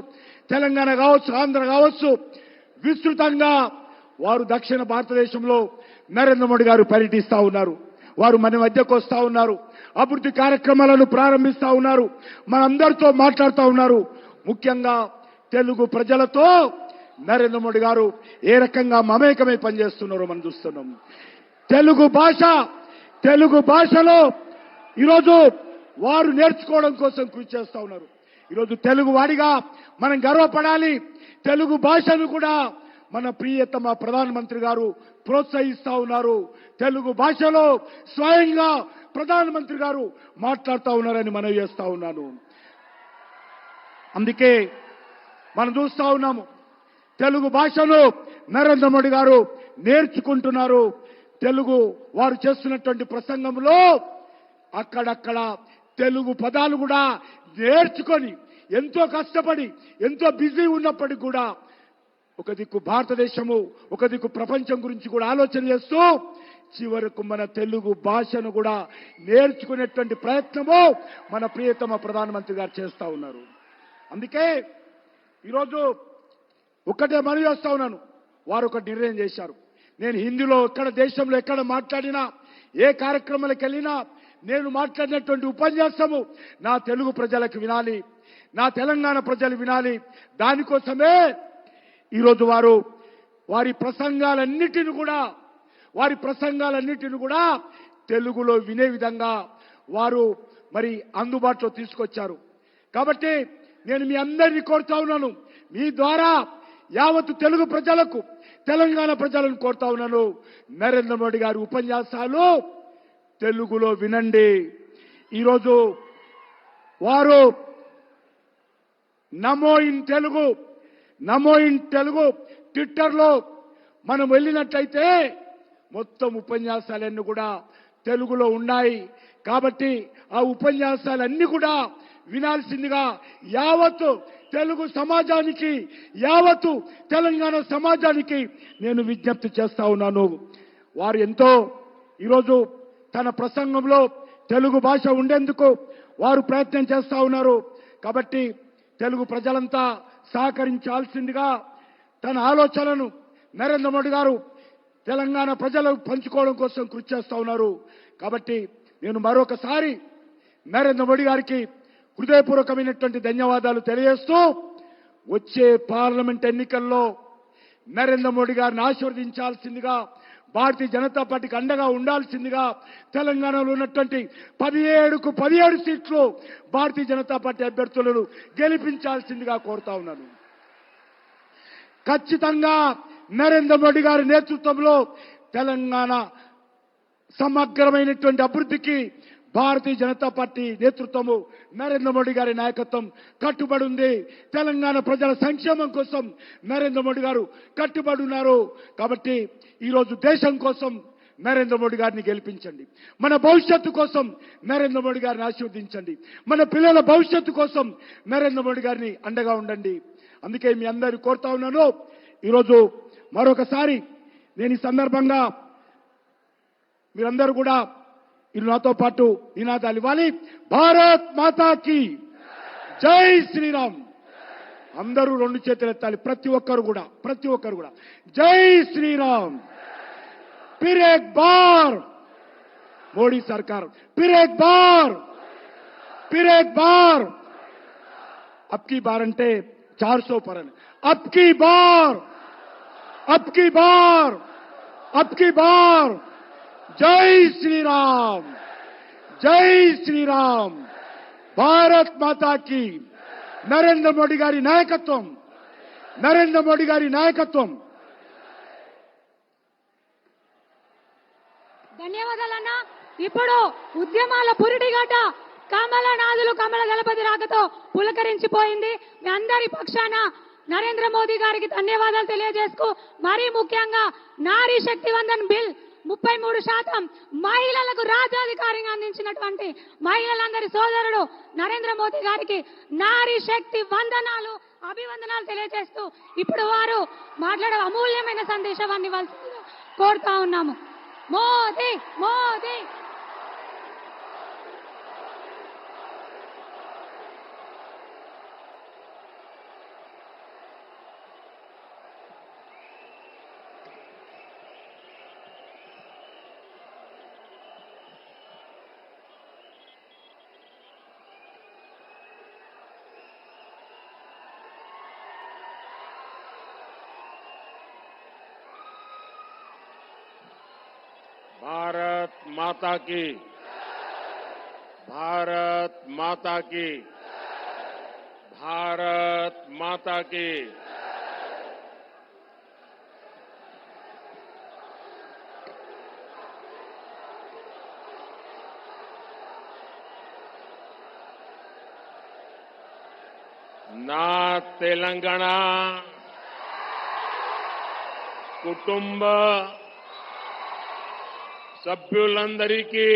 తెలంగాణ కావచ్చు, ఆంధ్ర కావచ్చు, విస్తృతంగా వారు దక్షిణ భారతదేశంలో నరేంద్ర మోడీ గారు పర్యటిస్తా ఉన్నారు. వారు మన మధ్యకు వస్తా ఉన్నారు. అభివృద్ధి కార్యక్రమాలను ప్రారంభిస్తా ఉన్నారు. మనందరితో మాట్లాడుతూ ఉన్నారు. ముఖ్యంగా తెలుగు ప్రజలతో నరేంద్ర మోడీ గారు ఏ రకంగా మమేకమై పనిచేస్తున్నారో మనం చూస్తున్నాం. తెలుగు భాషలో ఈరోజు వారు నేర్చుకోవడం కోసం కృషి చేస్తా ఉన్నారు. ఈరోజు తెలుగు వాడిగా మనం గర్వపడాలి. తెలుగు భాషను కూడా మన ప్రియతమ ప్రధానమంత్రి గారు ప్రోత్సహిస్తా ఉన్నారు. తెలుగు భాషలో స్వయంగా ప్రధానమంత్రి గారు మాట్లాడుతూ ఉన్నారని మనం చేస్తా ఉన్నాను. అందుకే మనం చూస్తా ఉన్నాము, తెలుగు భాషను నరేంద్ర మోడీ గారు నేర్చుకుంటున్నారు. తెలుగు వారు చేస్తున్నటువంటి ప్రసంగంలో అక్కడక్కడ తెలుగు పదాలు కూడా నేర్చుకొని, ఎంతో కష్టపడి, ఎంతో బిజీ ఉన్నప్పటికీ కూడా ఒక దిక్కు భారతదేశము, ఒక దిక్కు ప్రపంచం గురించి కూడా ఆలోచన చేస్తూ చివరకు మన తెలుగు భాషను కూడా నేర్చుకునేటువంటి ప్రయత్నము మన ప్రియతమ ప్రధానమంత్రి గారు చేస్తా ఉన్నారు. అందుకే ఈరోజు ఒకటే మనవి చేస్తా ఉన్నాను, వారు ఒక నిర్ణయం చేశారు. నేను హిందీలో ఎక్కడ దేశంలో ఎక్కడ మాట్లాడినా, ఏ కార్యక్రమాలకు వెళ్ళినా నేను మాట్లాడినటువంటి ఉపన్యాసము నా తెలుగు ప్రజలకు వినాలి, నా తెలంగాణ ప్రజలు వినాలి. దానికోసమే ఈరోజు వారి ప్రసంగాలన్నిటిని కూడా తెలుగులో వినే విధంగా వారు మరి అందుబాటులో తీసుకొచ్చారు. కాబట్టి నేను మీ అందరినీ కోరుతా ఉన్నాను, మీ ద్వారా యావత్తు తెలుగు ప్రజలకు, తెలంగాణ ప్రజలను కోరుతా ఉన్నాను, నరేంద్ర మోడీ గారి ఉపన్యాసాలు తెలుగులో వినండి. ఈరోజు వారు నమో ఇన్ తెలుగు ట్విట్టర్లో మనం వెళ్ళినట్లయితే మొత్తం ఉపన్యాసాలన్నీ కూడా తెలుగులో ఉన్నాయి. కాబట్టి ఆ ఉపన్యాసాలన్నీ కూడా వినాల్సిందిగా యావత్తు తెలుగు సమాజానికి, యావత్తు తెలంగాణ సమాజానికి నేను విజ్ఞప్తి చేస్తా ఉన్నాను. వారు ఎంతో ఈరోజు తన ప్రసంగంలో తెలుగు భాష ఉండేందుకు వారు ప్రయత్నం చేస్తా ఉన్నారు. కాబట్టి తెలుగు ప్రజలంతా సహకరించాల్సిందిగా తన ఆలోచనలను నరేంద్ర మోడీ గారు తెలంగాణ ప్రజలకు పంచుకోవడం కోసం కృషి చేస్తా ఉన్నారు. కాబట్టి నేను మరొకసారి నరేంద్ర మోడీ గారికి హృదయపూర్వకమైనటువంటి ధన్యవాదాలు తెలియజేస్తూ వచ్చే పార్లమెంట్ ఎన్నికల్లో నరేంద్ర మోడీ గారిని ఆశీర్వదించాల్సిందిగా, భారతీయ జనతా పార్టీకి అండగా ఉండాల్సిందిగా, తెలంగాణలో ఉన్నటువంటి 17కు 17 సీట్లు భారతీయ జనతా పార్టీ అభ్యర్థులను గెలిపించాల్సిందిగా కోరుతా ఉన్నాను. ఖచ్చితంగా నరేంద్ర మోడీ గారి నేతృత్వంలో తెలంగాణ సమగ్రమైనటువంటి అభివృద్ధికి భారతీయ జనతా పార్టీ నేతృత్వము, నరేంద్ర మోడీ గారి నాయకత్వం కట్టుబడి ఉంది. తెలంగాణ ప్రజల సంక్షేమం కోసం నరేంద్ర మోడీ గారు కట్టుబడి ఉన్నారు. కాబట్టి ఈరోజు దేశం కోసం నరేంద్ర మోడీ గారిని గెలిపించండి. మన భవిష్యత్తు కోసం నరేంద్ర మోడీ గారిని ఆశీర్వదించండి. మన పిల్లల భవిష్యత్తు కోసం నరేంద్ర మోడీ గారిని అండగా ఉండండి. అందుకే మీ అందరినీ కోరుతా ఉన్నాను. ఈరోజు మరొకసారి నేను ఈ సందర్భంగా మీరందరూ కూడా నాతో పాటు నినాదాలు ఇవ్వాలి. భారత్ మాతాకి జై శ్రీరామ్. అందరూ 2 చేతులు ఎత్తాలి. ప్రతి ఒక్కరు కూడా జై శ్రీరామ్. फिर एक बार मोदी सरकार, फिर एक बार अब की बार अंटे 400 पर अब की बार जय श्री राम. भारत माता की. नरेंद्र मोदी गारी नायकत्వం. ధన్యవాదాలన్నా. ఇప్పుడు ఉద్యమాల పురిటిగడ్డ కమలనాథులు కమల దళపతి రాకతో పులకరించిపోయింది. మీ అందరి పక్షాన నరేంద్ర మోదీ గారికి ధన్యవాదాలు తెలియజేస్తూ, మరీ ముఖ్యంగా నారీ శక్తి వందన్ బిల్ 33% మహిళలకు రాజ్యాధికారంగా అందించినటువంటి మహిళలందరి సోదరుడు నరేంద్ర మోదీ గారికి నారీ శక్తి వందనాలు, అభివందనాలు తెలియజేస్తూ ఇప్పుడు వారు మాట్లాడే అమూల్యమైన సందేశాన్ని ఇవ్వాల్సిందిగా కోరుతా ఉన్నాము. మోదీ మోదీ. भारत माता की, भारत माता की, भारत माता की. ना तेलंगाना कुटुंब సభ్యులందరికీ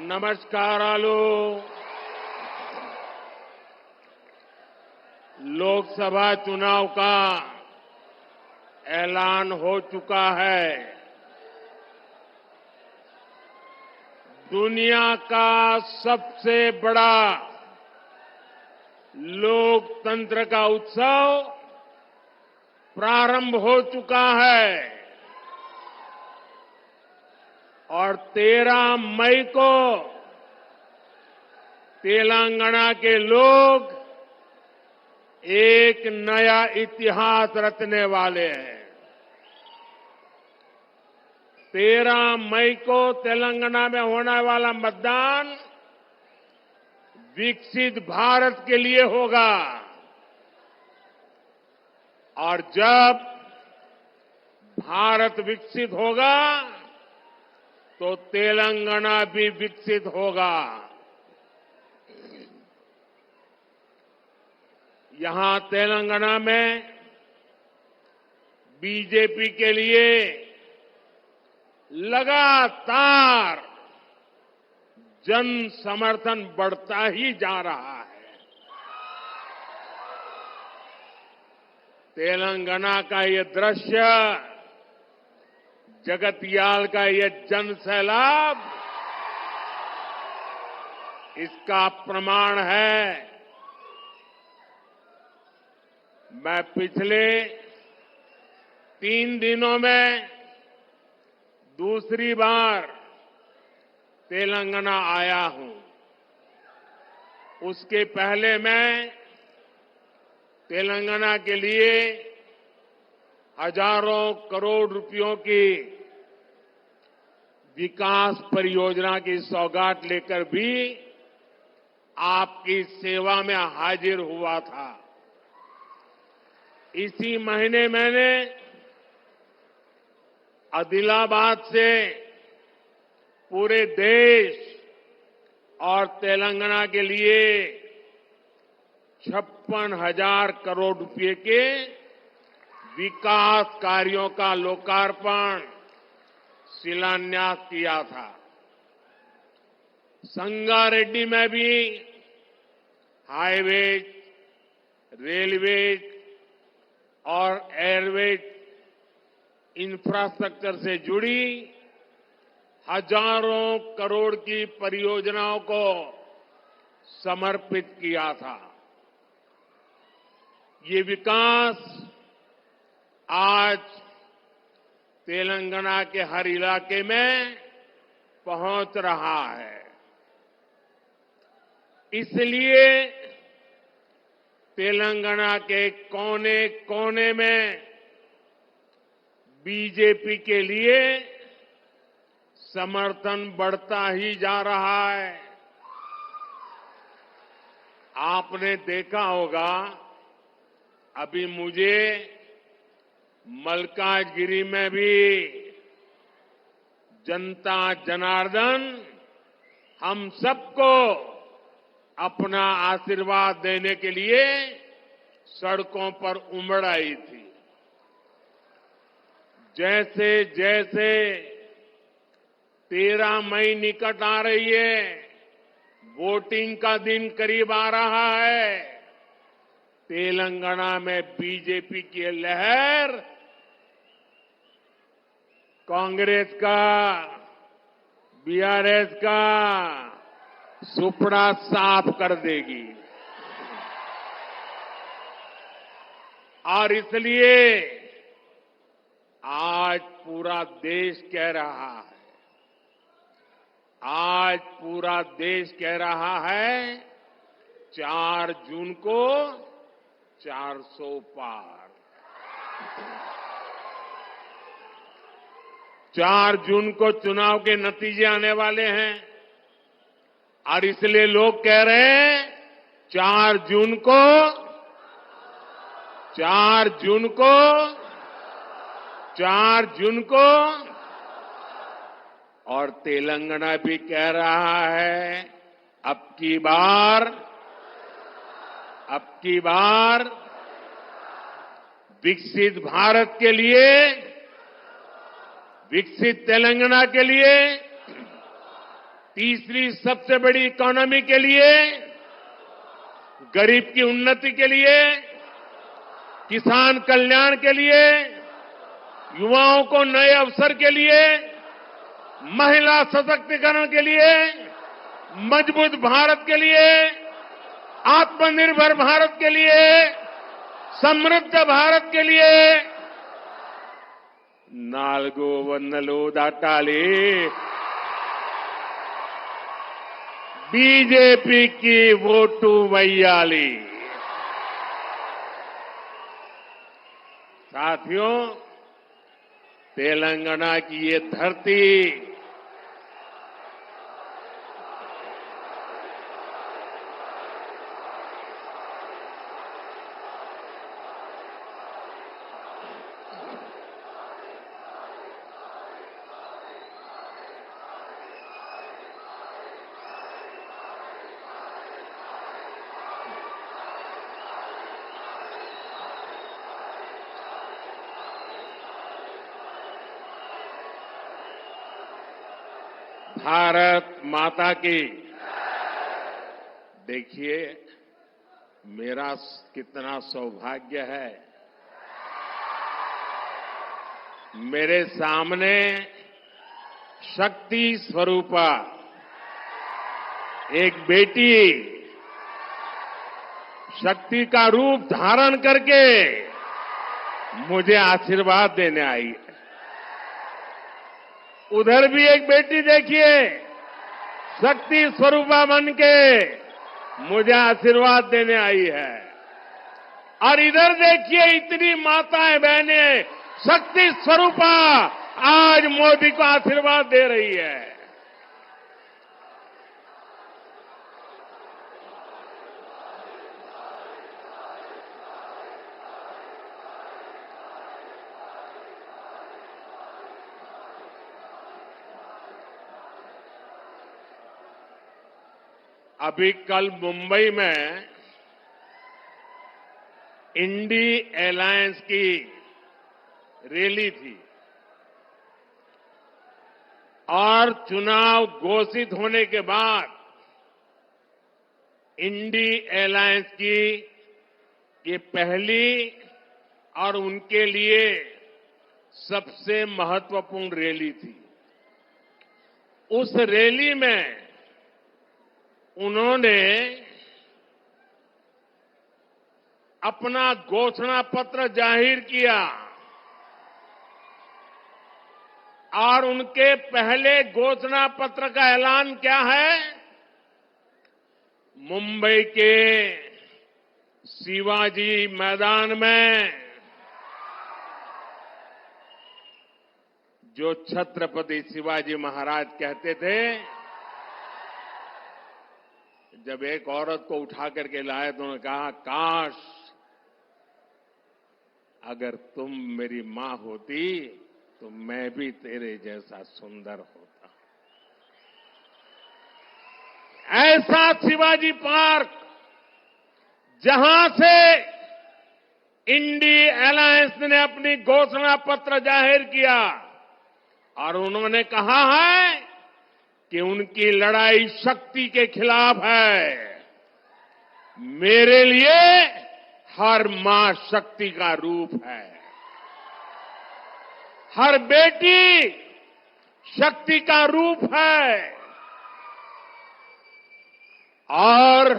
नमस्कारालू. लोकसभा चुनाव का ऐलान हो चुका है. दुनिया का सबसे बड़ा लोकतंत्र का उत्सव प्रारंभ हो चुका है और 13 मई को तेलंगाना के लोग एक नया इतिहास रचने वाले हैं. 13 मई को तेलंगाना में होने वाला मतदान विकसित भारत के लिए होगा और जब भारत विकसित होगा तो तेलंगाना भी विकसित होगा. यहां तेलंगाना में बीजेपी के लिए लगातार जन समर्थन बढ़ता ही जा रहा है। तेलंगाना का ये दृश्य, जगतियाल का ये जन सैलाब, इसका प्रमाण है। मैं पिछले 3 दिनों में दूसरी बार तेलंगाना आया हूं। उसके पहले मैं तेलंगाना के लिए हजारों करोड़ रुपयों की विकास परियोजना की सौगात लेकर भी आपकी सेवा में हाजिर हुआ था। इसी महीने मैंने आदिलाबाद से पूरे देश और तेलंगाना के लिए 56,000 करोड़ रुपए के विकास कार्यों का लोकार्पण, शिलान्यास किया था। संगारेड्डी में भी हाईवेज, रेलवेज और एयरवेज इंफ्रास्ट्रक्चर से जुड़ी हजारों करोड़ की परियोजनाओं को समर्पित किया था। ये विकास आज तेलंगाना के हर इलाके में पहुंच रहा है। इसलिए तेलंगाना के कोने कोने में बीजेपी के लिए समर्थन बढ़ता ही जा रहा है। आपने देखा होगा, अभी मुझे मल्काजगिरी में भी जनता जनार्दन हम सबको अपना आशीर्वाद देने के लिए सड़कों पर उमड़ आई थी। जैसे जैसे 13 मई निकट आ रही है, वोटिंग का दिन करीब आ रहा है, तेलंगाना में बीजेपी की लहर कांग्रेस का, बीआरएस का सुपड़ा साफ कर देगी। और इसलिए आज पूरा देश कह रहा है, आज पूरा देश कह रहा है 4 जून को 400 पार। 4 जून को चुनाव के नतीजे आने वाले हैं और इसलिए लोग कह रहे हैं 4 जून को 4 जून को 4 जून को और तेलंगाना भी कह रहा है अब की बार विकसित भारत के लिए, विकसित तेलंगाना के लिए, तीसरी सबसे बड़ी इकोनॉमी के लिए, गरीब की उन्नति के लिए, किसान कल्याण के लिए, युवाओं को नए अवसर के लिए, महिला सशक्तिकरण के लिए, मजबूत भारत के लिए, आत्मनिर्भर भारत के लिए, समृद्ध भारत के लिए नाल्गो वन्नलो दाटाली बीजेपी की वोटू वैयाली। साथियों, तेलंगाना की ये धरती भारत माता की। देखिए, मेरा कितना सौभाग्य है, मेरे सामने शक्ति स्वरूपा एक बेटी शक्ति का रूप धारण करके मुझे आशीर्वाद देने आई है। उधर भी एक बेटी देखिए, शक्ति स्वरूपा बन के मुझे आशीर्वाद देने आई है। और इधर देखिए, इतनी माताएं बहनें शक्ति स्वरूपा आज मोदी को आशीर्वाद दे रही है। अभी कल मुंबई में इंडी एलायंस की रैली थी और चुनाव घोषित होने के बाद इंडी एलायंस की ये पहली और उनके लिए सबसे महत्वपूर्ण रैली थी। उस रैली में उन्होंने अपना घोषणा पत्र जाहिर किया और उनके पहले घोषणा पत्र का ऐलान क्या है? मुंबई के शिवाजी मैदान में जो छत्रपति शिवाजी महाराज कहते थे, जब एक औरत को उठा करके लाए तो उन्होंने कहा, काश अगर तुम मेरी मां होती तो मैं भी तेरे जैसा सुंदर होता। ऐसा शिवाजी पार्क जहां से इंडी एलायंस ने अपनी घोषणा पत्र जाहिर किया और उन्होंने कहा है कि उनकी लड़ाई शक्ति के खिलाफ है। मेरे लिए हर मां शक्ति का रूप है, हर बेटी शक्ति का रूप है। और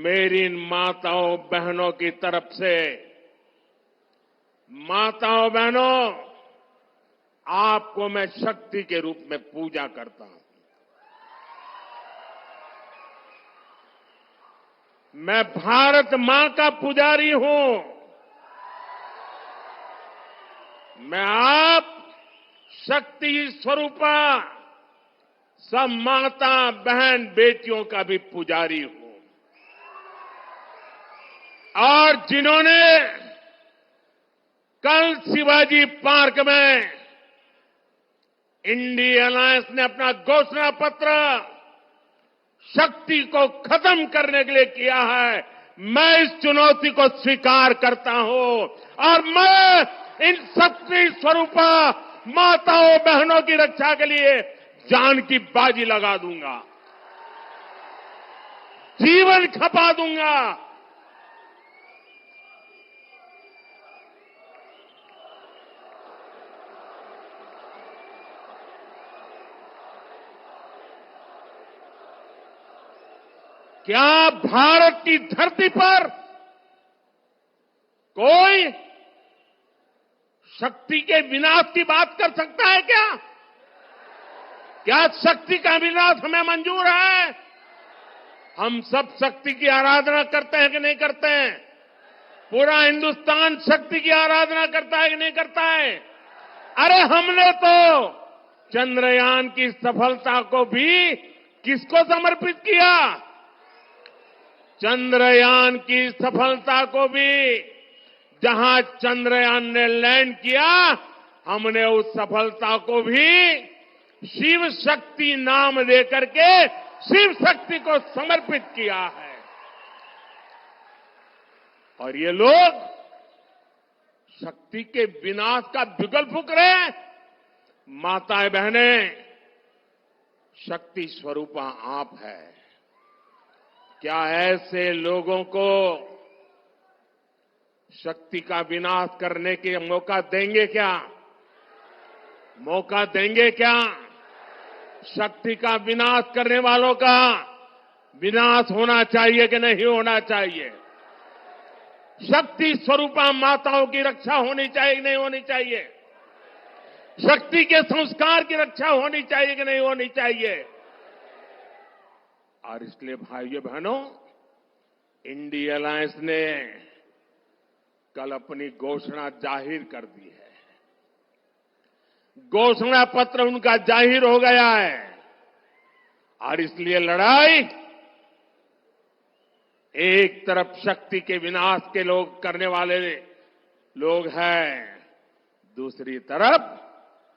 मेरी इन माताओं बहनों की तरफ से, माताओं बहनों, आपको मैं शक्ति के रूप में पूजा करता हूं। मैं भारत मां का पुजारी हूं। मैं आप शक्ति स्वरूपा सब माता बहन बेटियों का भी पुजारी हूं। और जिन्होंने कल शिवाजी पार्क में इंडी एलायंस ने अपना घोषणा पत्र शक्ति को खत्म करने के लिए किया है, मैं इस चुनौती को स्वीकार करता हूं और मैं इन शक्ति स्वरूपा माताओं बहनों की रक्षा के लिए जान की बाजी लगा दूंगा, जीवन खपा दूंगा। क्या भारत की धरती पर कोई शक्ति के विनाश की बात कर सकता है क्या? क्या शक्ति का विनाश हमें मंजूर है? हम सब शक्ति की आराधना करते हैं कि नहीं करते हैं? पूरा हिंदुस्तान शक्ति की आराधना करता है कि नहीं करता है? अरे हमने तो चंद्रयान की सफलता को भी किसको समर्पित किया? चंद्रयान की सफलता को भी, जहां चंद्रयान ने लैंड किया, हमने उस सफलता को भी शिव शक्ति नाम देकर के शिव शक्ति को समर्पित किया है। और ये लोग शक्ति के विनाश का बिगुल फूंक रहे हैं। माताएं बहनें, शक्ति स्वरूपा आप है। क्या ऐसे लोगों को शक्ति का विनाश करने के मौका देंगे क्या? मौका देंगे क्या? शक्ति का विनाश करने वालों का विनाश होना चाहिए कि नहीं होना चाहिए? शक्ति स्वरूपा माताओं की रक्षा होनी चाहिए कि नहीं होनी चाहिए? शक्ति के संस्कार की रक्षा होनी चाहिए कि नहीं होनी चाहिए? और इसलिए भाइयों बहनों, इंडिया अलायंस ने कल अपनी घोषणा जाहिर कर दी है। घोषणा पत्र उनका जाहिर हो गया है और इसलिए लड़ाई एक तरफ शक्ति के विनाश के लोग करने वाले लोग हैं, दूसरी तरफ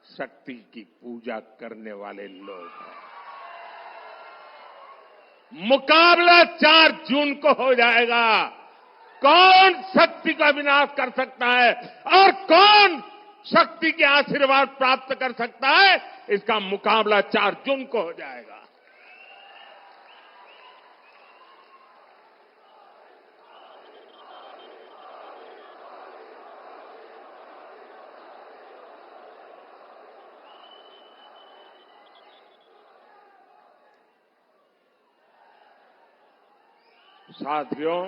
शक्ति की पूजा करने वाले लोग हैं। मुकाबला 4 जून को हो जाएगा। कौन शक्ति का विनाश कर सकता है और कौन शक्ति के आशीर्वाद प्राप्त कर सकता है, इसका मुकाबला 4 जून को हो जाएगा। साथियों,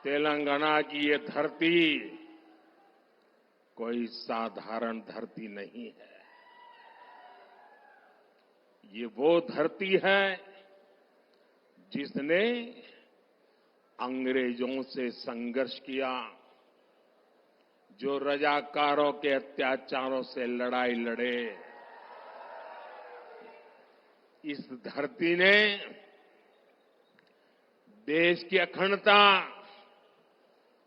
तेलंगाना की ये धरती कोई साधारण धरती नहीं है। ये वो धरती है जिसने अंग्रेजों से संघर्ष किया, जो रजाकारों के अत्याचारों से लड़ाई लड़े। इस धरती ने देश की अखंडता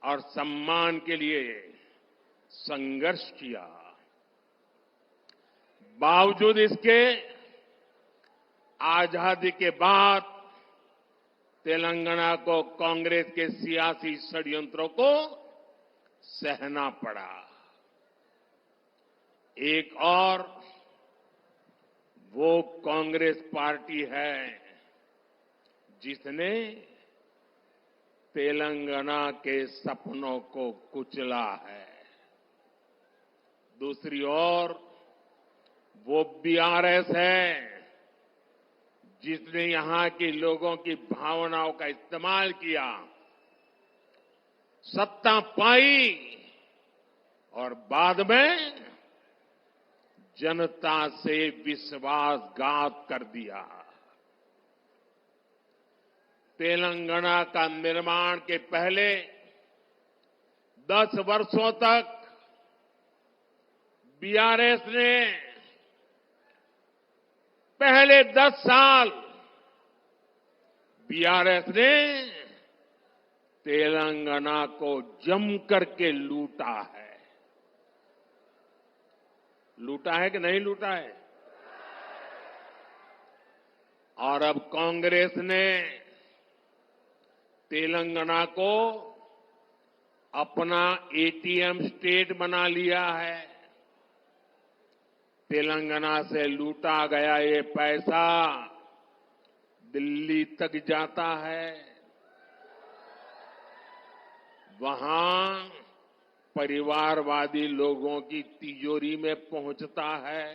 और सम्मान के लिए संघर्ष किया। बावजूद इसके आजादी के बाद तेलंगाना को कांग्रेस के सियासी षड्यंत्रों को सहना पड़ा। एक और वो कांग्रेस पार्टी है जिसने तेलंगाना के सपनों को कुचला है। दूसरी ओर वो बीआरएस है जिसने यहां के लोगों की भावनाओं का इस्तेमाल किया, सत्ता पाई और बाद में जनता से विश्वासघात कर दिया। तेलंगाना का निर्माण के पहले 10 वर्षों तक बीआरएस ने, पहले 10 साल बीआरएस ने तेलंगाना को जम करके लूटा है। लूटा है कि नहीं लूटा है? और अब कांग्रेस ने तेलंगाना को अपना एटीएम स्टेट बना लिया है। तेलंगाना से लूटा गया ये पैसा दिल्ली तक जाता है, वहां परिवारवादी लोगों की तिजोरी में पहुंचता है।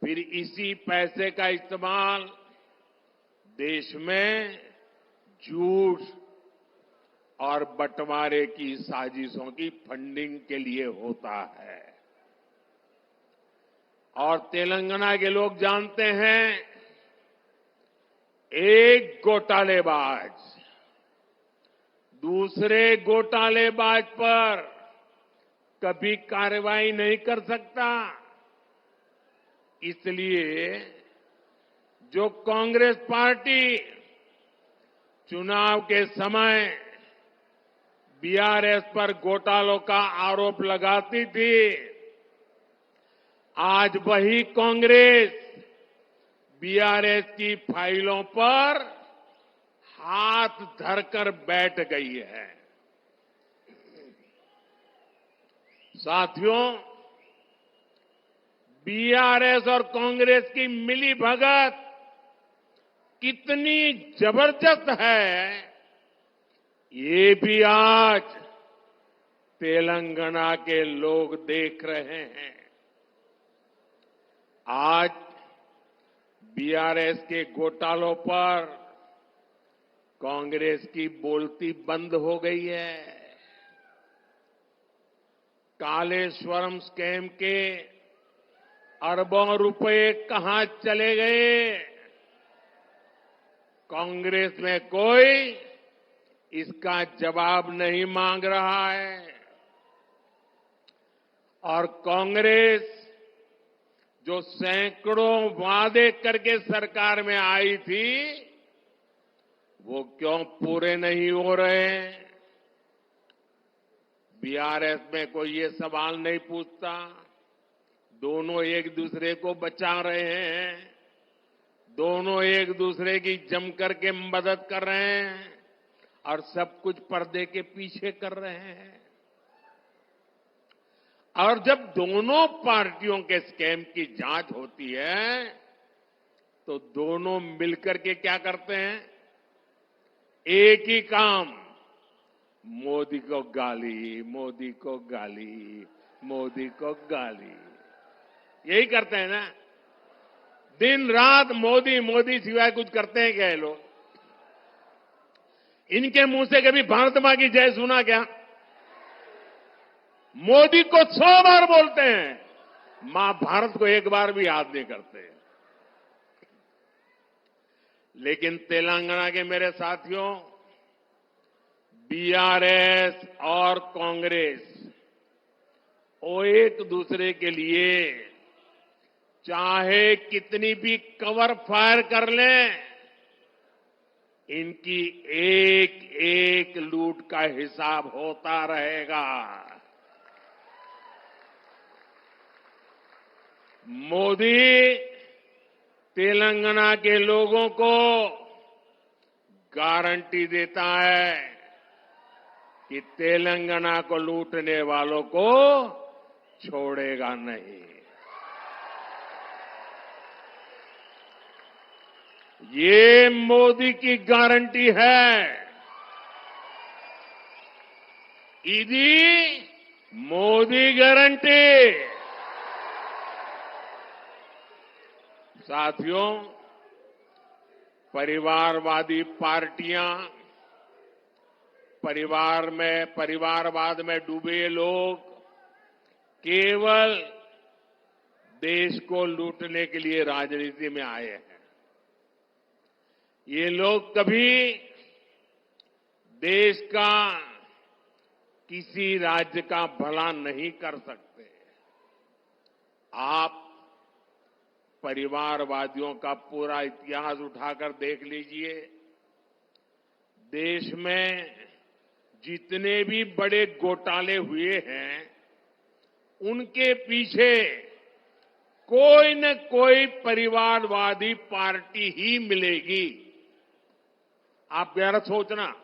फिर इसी पैसे का इस्तेमाल देश में झूठ और बंटवारे की साजिशों की फंडिंग के लिए होता है। और तेलंगाना के लोग जानते हैं, एक घोटालेबाज दूसरे घोटालेबाज पर कभी कार्रवाई नहीं कर सकता। इसलिए जो कांग्रेस पार्टी चुनाव के समय बीआरएस पर घोटालों का आरोप लगाती थी, आज वही कांग्रेस बीआरएस की फाइलों पर हाथ धरकर बैठ गई है। साथियों, बीआरएस और कांग्रेस की मिली भगत कितनी जबरदस्त है, ये भी आज तेलंगाना के लोग देख रहे हैं। आज बीआरएस के घोटालों पर कांग्रेस की बोलती बंद हो गई है। कालेश्वरम स्कैम के अरबों रुपए कहां चले गए, कांग्रेस में कोई इसका जवाब नहीं मांग रहा है। और कांग्रेस जो सैकड़ों वादे करके सरकार में आई थी, वो क्यों पूरे नहीं हो रहे हैं? बीआरएस में कोई ये सवाल नहीं पूछता। दोनों एक दूसरे को बचा रहे हैं, दोनों एक दूसरे की जम करके मदद कर रहे हैं और सब कुछ पर्दे के पीछे कर रहे हैं। और जब दोनों पार्टियों के स्कैम की जांच होती है तो दोनों मिलकर के क्या करते हैं? एक ही काम, मोदी को गाली, मोदी को गाली, मोदी को गाली, यही करते हैं ना। दिन रात मोदी मोदी सिवाय कुछ करते हैं क्या ये लोग? इनके मुंह से कभी भारत मां की जय सुना क्या? मोदी को 100 बार बोलते हैं, मां भारत को एक बार भी याद नहीं करते। लेकिन तेलंगाना के मेरे साथियों, बीआरएस और कांग्रेस वो एक दूसरे के लिए चाहे कितनी भी कवर फायर कर लें, इनकी एक एक लूट का हिसाब होता रहेगा। मोदी तेलंगाना के लोगों को गारंटी देता है कि तेलंगाना को लूटने वालों को छोड़ेगा नहीं। ये मोदी की गारंटी है। इदी मोदी गारंटी। साथियों, परिवारवादी पार्टियां, परिवारवाद में डूबे लोग केवल देश को लूटने के लिए राजनीति में आए हैं। ये लोग कभी देश का, किसी राज्य का भला नहीं कर सकते। आप परिवारवादियों का पूरा इतिहास उठाकर देख लीजिए। देश में जितने भी बड़े घोटाले हुए हैं, उनके पीछे कोई न कोई परिवारवादी पार्टी ही मिलेगी। आप जरा सोचना,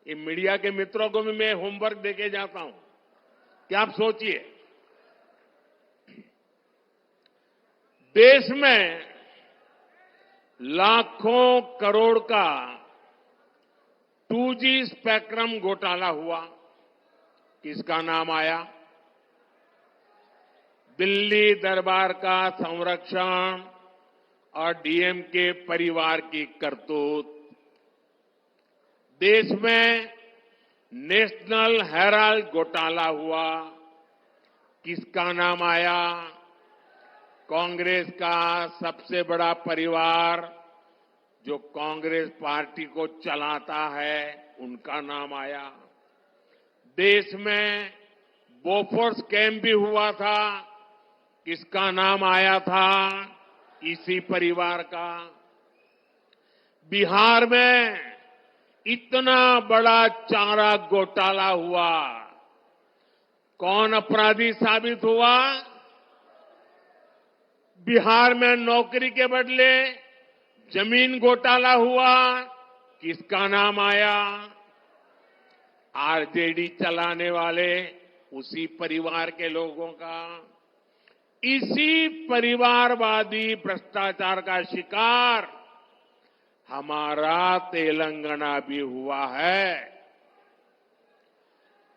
ये मीडिया के मित्रों को भी मैं होमवर्क देके जाता हूं कि आप सोचिए, देश में लाखों करोड़ का 2G स्पेक्ट्रम घोटाला हुआ, किसका नाम आया? दिल्ली दरबार का संरक्षण और डीएमके परिवार की करतूत। देश में नेशनल हेराल्ड घोटाला हुआ, किसका नाम आया? कांग्रेस का सबसे बड़ा परिवार जो कांग्रेस पार्टी को चलाता है, उनका नाम आया। देश में बोफोर्स स्कैम भी हुआ था, किसका नाम आया था? इसी परिवार का। बिहार में इतना बड़ा चारा घोटाला हुआ, कौन अपराधी साबित हुआ? बिहार में नौकरी के बदले जमीन घोटाला हुआ, किसका नाम आया? आरजेडी चलाने वाले उसी परिवार के लोगों का। इसी परिवारवादी भ्रष्टाचार का शिकार हमारा तेलंगाना भी हुआ है।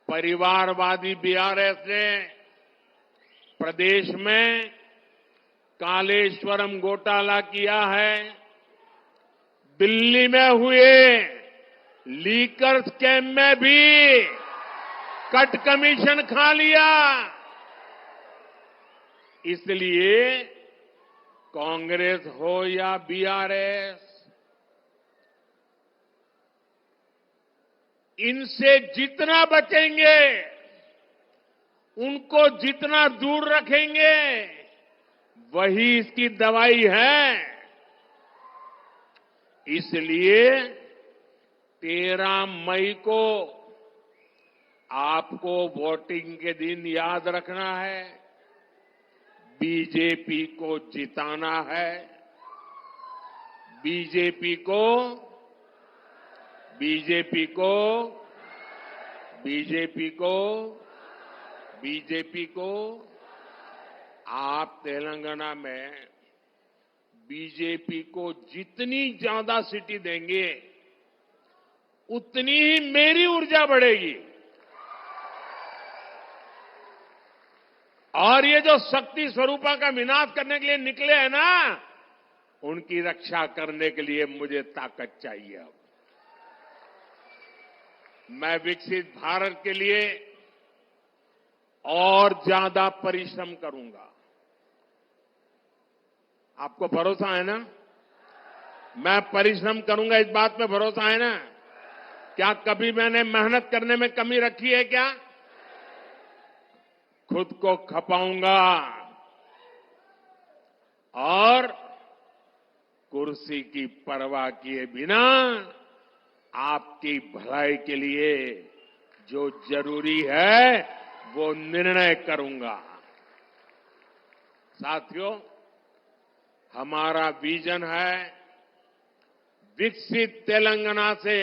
परिवारवादी बीआरएस ने प्रदेश में कालेश्वरम घोटाला किया है, दिल्ली में हुए लीकर स्कैम में भी कट कमीशन खा लिया। इसलिए कांग्रेस हो या बीआरएस, इनसे जितना बचेंगे, उनको जितना दूर रखेंगे, वही इसकी दवाई है। इसलिए 13 मई को आपको वोटिंग के दिन याद रखना है, बीजेपी को जिताना है। बीजेपी को आप तेलंगाना में बीजेपी को जितनी ज्यादा सीटें देंगे, उतनी ही मेरी ऊर्जा बढ़ेगी। और ये जो शक्ति स्वरूपा का विनाश करने के लिए निकले हैं ना, उनकी रक्षा करने के लिए मुझे ताकत चाहिए। अब मैं विकसित भारत के लिए और ज्यादा परिश्रम करूंगा। आपको भरोसा है ना? मैं परिश्रम करूंगा, इस बात पे भरोसा है ना? क्या कभी मैंने मेहनत करने में कमी रखी है क्या? खुद को खपाऊंगा और कुर्सी की परवाह किए बिना आपकी भलाई के लिए जो जरूरी है वो निर्णय करूंगा। साथियों, हमारा विजन है विकसित तेलंगाना से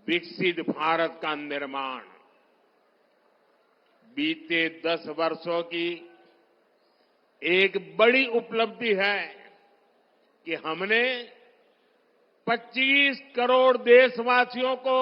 विकसित भारत का निर्माण। बीते 10 वर्षों की एक बड़ी उपलब्धि है कि हमने 25 करोड़ देशवासियों को